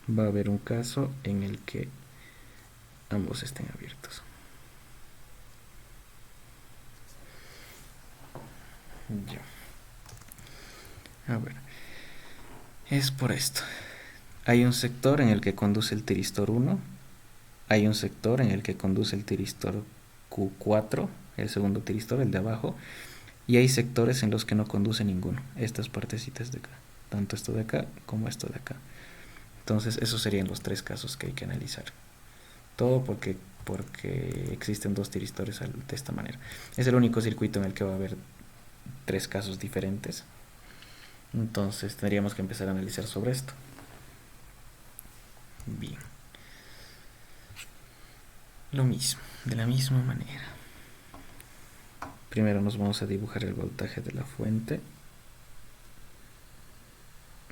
Va a haber un caso en el que ambos estén abiertos. Ya. A ver, es por esto. Hay un sector en el que conduce el tiristor 1, hay un sector en el que conduce el tiristor Q4, el segundo tiristor, el de abajo, y hay sectores en los que no conduce ninguno, estas partecitas de acá, tanto esto de acá como esto de acá. Entonces esos serían los tres casos que hay que analizar. Todo porque existen dos tiristores de esta manera. Es el único circuito en el que va a haber tres casos diferentes. Entonces tendríamos que empezar a analizar sobre esto. Bien. Lo mismo, de la misma manera. Primero nos vamos a dibujar el voltaje de la fuente.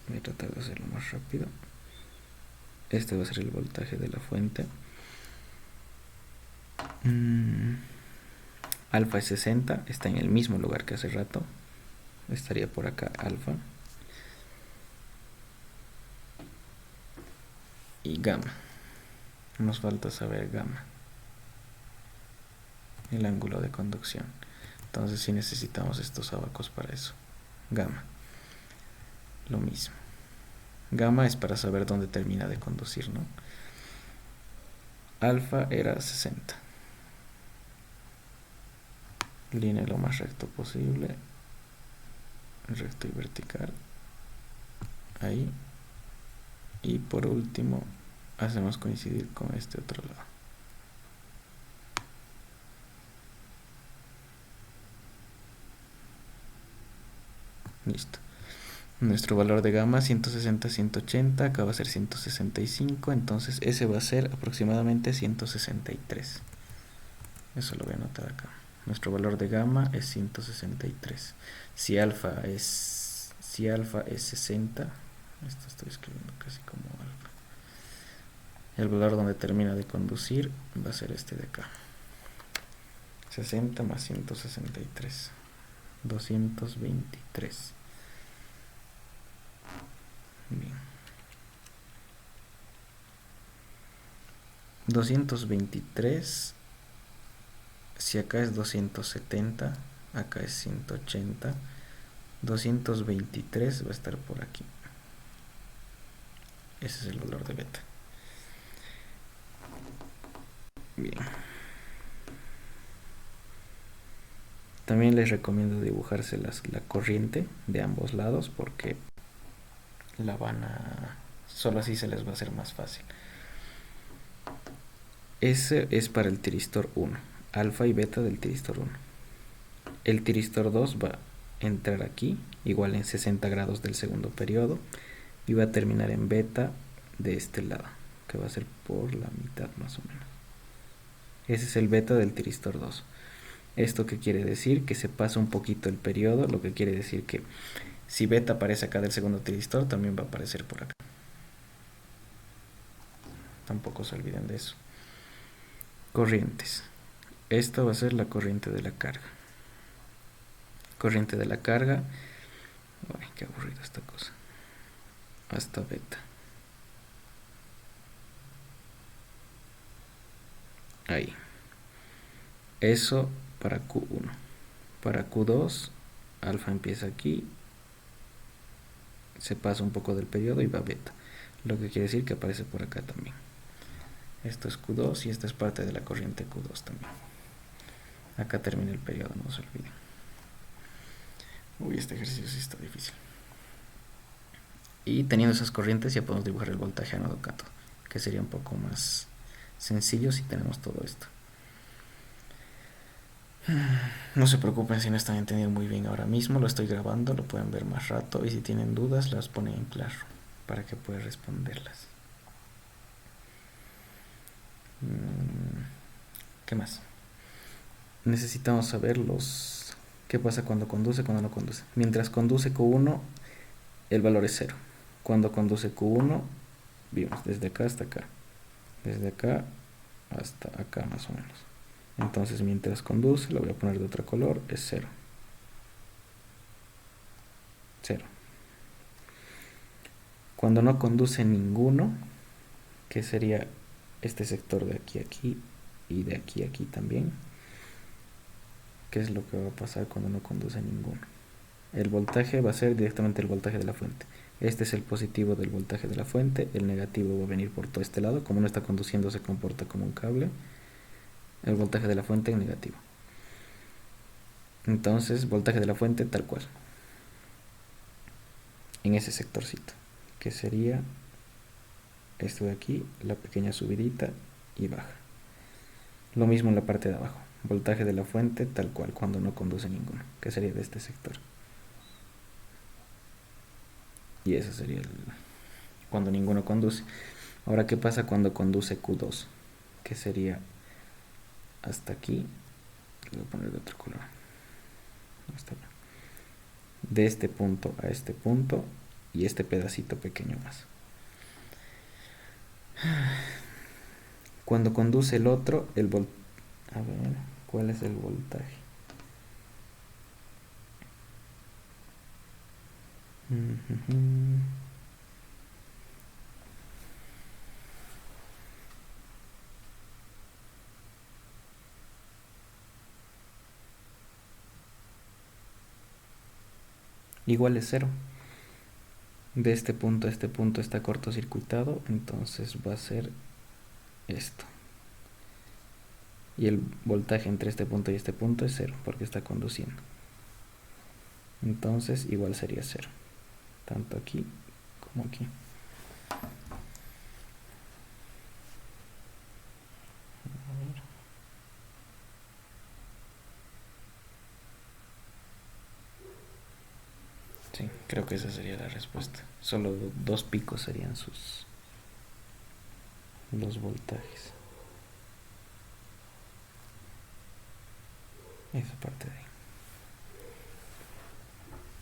Voy a tratar de hacerlo más rápido. Este va a ser el voltaje de la fuente. Alfa es 60, está en el mismo lugar que hace rato. Estaría por acá alfa. Y gamma. Nos falta saber gamma, el ángulo de conducción. Entonces sí necesitamos estos abacos para eso. Gamma. Lo mismo. Gamma es para saber dónde termina de conducir, ¿no? Alfa era 60. Línea lo más recto posible. Recto y vertical. Ahí. Y por último, hacemos coincidir con este otro lado. Listo. Nuestro valor de gamma 160, 180, acá va a ser 165, entonces ese va a ser aproximadamente 163. Eso lo voy a anotar acá. Nuestro valor de gamma es 163. Si alfa es 60, esto estoy escribiendo casi como alfa. El valor donde termina de conducir va a ser este de acá. 60 más 163. 223. Bien. 223. Si acá es 270, acá es 180. 223 va a estar por aquí. Ese es el valor de beta. Bien. También les recomiendo dibujarse la corriente de ambos lados porque la van a Solo así se les va a hacer más fácil. Ese es para el tiristor 1, alfa y beta del tiristor 1. El tiristor 2 va a entrar aquí, igual en 60 grados del segundo periodo, y va a terminar en beta de este lado, que va a ser por la mitad más o menos. Ese es el beta del tiristor 2. ¿Esto qué quiere decir? Que se pasa un poquito el periodo, lo que quiere decir que si beta aparece acá del segundo tiristor, también va a aparecer por acá. Tampoco se olviden de eso. Corrientes. Esta va a ser la corriente de la carga. Corriente de la carga. Ay, qué aburrido esta cosa. Hasta beta. Ahí. Eso para Q1. Para Q2, alfa empieza aquí, se pasa un poco del periodo y va a beta. Lo que quiere decir que aparece por acá también. Esto es Q2 y esta es parte de la corriente Q2 también. Acá termina el periodo, no se olviden. Uy, este ejercicio sí está difícil. Y teniendo esas corrientes ya podemos dibujar el voltaje ánodo-cátodo, que sería un poco más sencillo si tenemos todo esto. No se preocupen si no están entendiendo muy bien ahora mismo, lo estoy grabando, lo pueden ver más rato y si tienen dudas las ponen en claro para que pueda responderlas. ¿Qué más? Necesitamos saber qué pasa cuando conduce, cuando no conduce. Mientras conduce Q1, el valor es 0. Cuando conduce Q1, vimos desde acá hasta acá. Desde acá hasta acá más o menos. Entonces mientras conduce, lo voy a poner de otro color, es 0. 0. Cuando no conduce ninguno, que sería este sector de aquí a aquí y de aquí a aquí también, ¿qué es lo que va a pasar cuando no conduce ninguno? El voltaje va a ser directamente el voltaje de la fuente. Este es el positivo del voltaje de la fuente, el negativo va a venir por todo este lado, como no está conduciendo se comporta como un cable, el voltaje de la fuente en negativo. Entonces, voltaje de la fuente tal cual, en ese sectorcito, que sería esto de aquí, la pequeña subidita y baja. Lo mismo en la parte de abajo, voltaje de la fuente tal cual cuando no conduce ninguno, que sería de este sector. Y eso sería cuando ninguno conduce. Ahora, ¿qué pasa cuando conduce Q2? Que sería hasta aquí. Le voy a poner de otro color. De este punto a este punto y este pedacito pequeño más. Cuando conduce el otro, a ver, ¿cuál es el voltaje? Igual es 0. De este punto a este punto está cortocircuitado, entonces va a ser esto. Y el voltaje entre este punto y este punto es 0, porque está conduciendo. Entonces igual sería 0, tanto aquí como aquí. Sí, creo que esa sería la respuesta. Solo 2 picos serían los voltajes. Esa parte de ahí.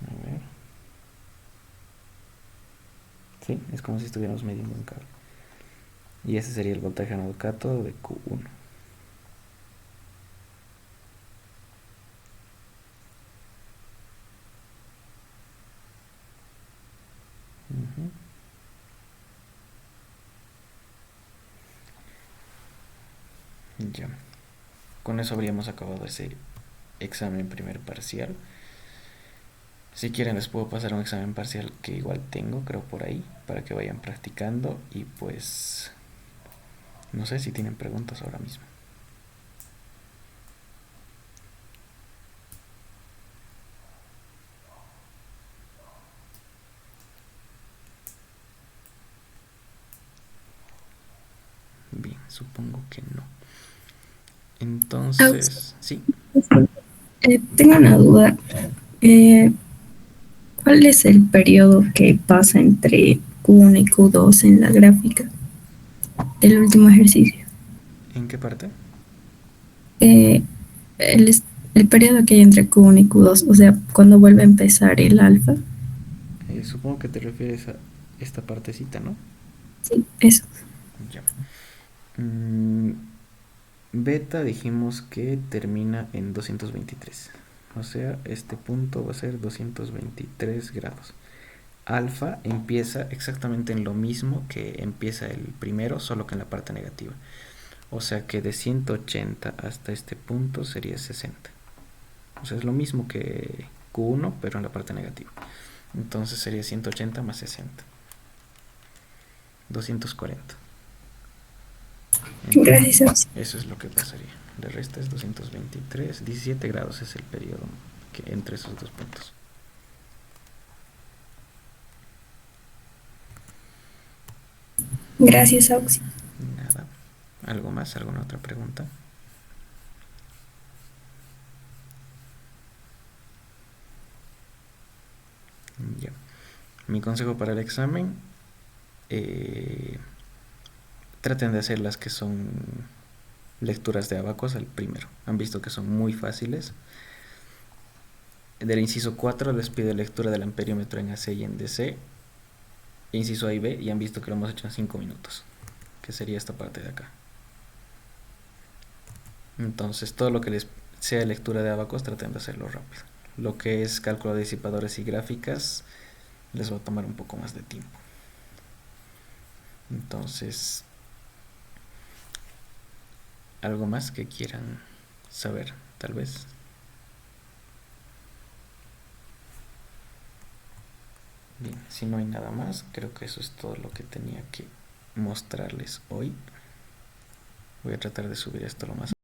A ver. Sí, es como si estuviéramos midiendo un cable. Y ese sería el voltaje ánodo-cátodo de Q1. Ya. Con eso habríamos acabado ese examen primer parcial. Si quieren les puedo pasar un examen parcial que igual tengo, creo por ahí, para que vayan practicando y pues no sé si tienen preguntas ahora mismo. supongo que no. Entonces, sí. Tengo una duda. Eh, ¿Cuál es el periodo que pasa entre Q1 y Q2 en la gráfica del último ejercicio? ¿En qué parte? Eh, el periodo que hay entre Q1 y Q2, o sea, cuando vuelve a empezar el alfa. Supongo que te refieres a esta partecita, ¿no? Sí, eso. Ya. Mm, beta dijimos que termina en 223. O sea, este punto va a ser 223 grados. Alfa empieza exactamente en lo mismo que empieza el primero, solo que en la parte negativa. O sea que de 180 hasta este punto sería 60. O sea, es lo mismo que Q1, pero en la parte negativa. Entonces sería 180 más 60. 240. Gracias. Eso es lo que pasaría. De resto es 223. 17 grados es el periodo que entre esos dos puntos. Gracias, Auxi. Nada. ¿Algo más? ¿Alguna otra pregunta? Ya. Mi consejo para el examen, traten de hacer las que son lecturas de abacos al primero. Han visto que son muy fáciles. Del inciso 4 les pide lectura del amperímetro en AC y en DC. Inciso A y B, y han visto que lo hemos hecho en 5 minutos, que sería esta parte de acá. Entonces, todo lo que les sea lectura de abacos, traten de hacerlo rápido. Lo que es cálculo de disipadores y gráficas, les va a tomar un poco más de tiempo. Entonces, ¿algo más que quieran saber, tal vez? Bien, si no hay nada más, creo que eso es todo lo que tenía que mostrarles hoy. Voy a tratar de subir esto lo más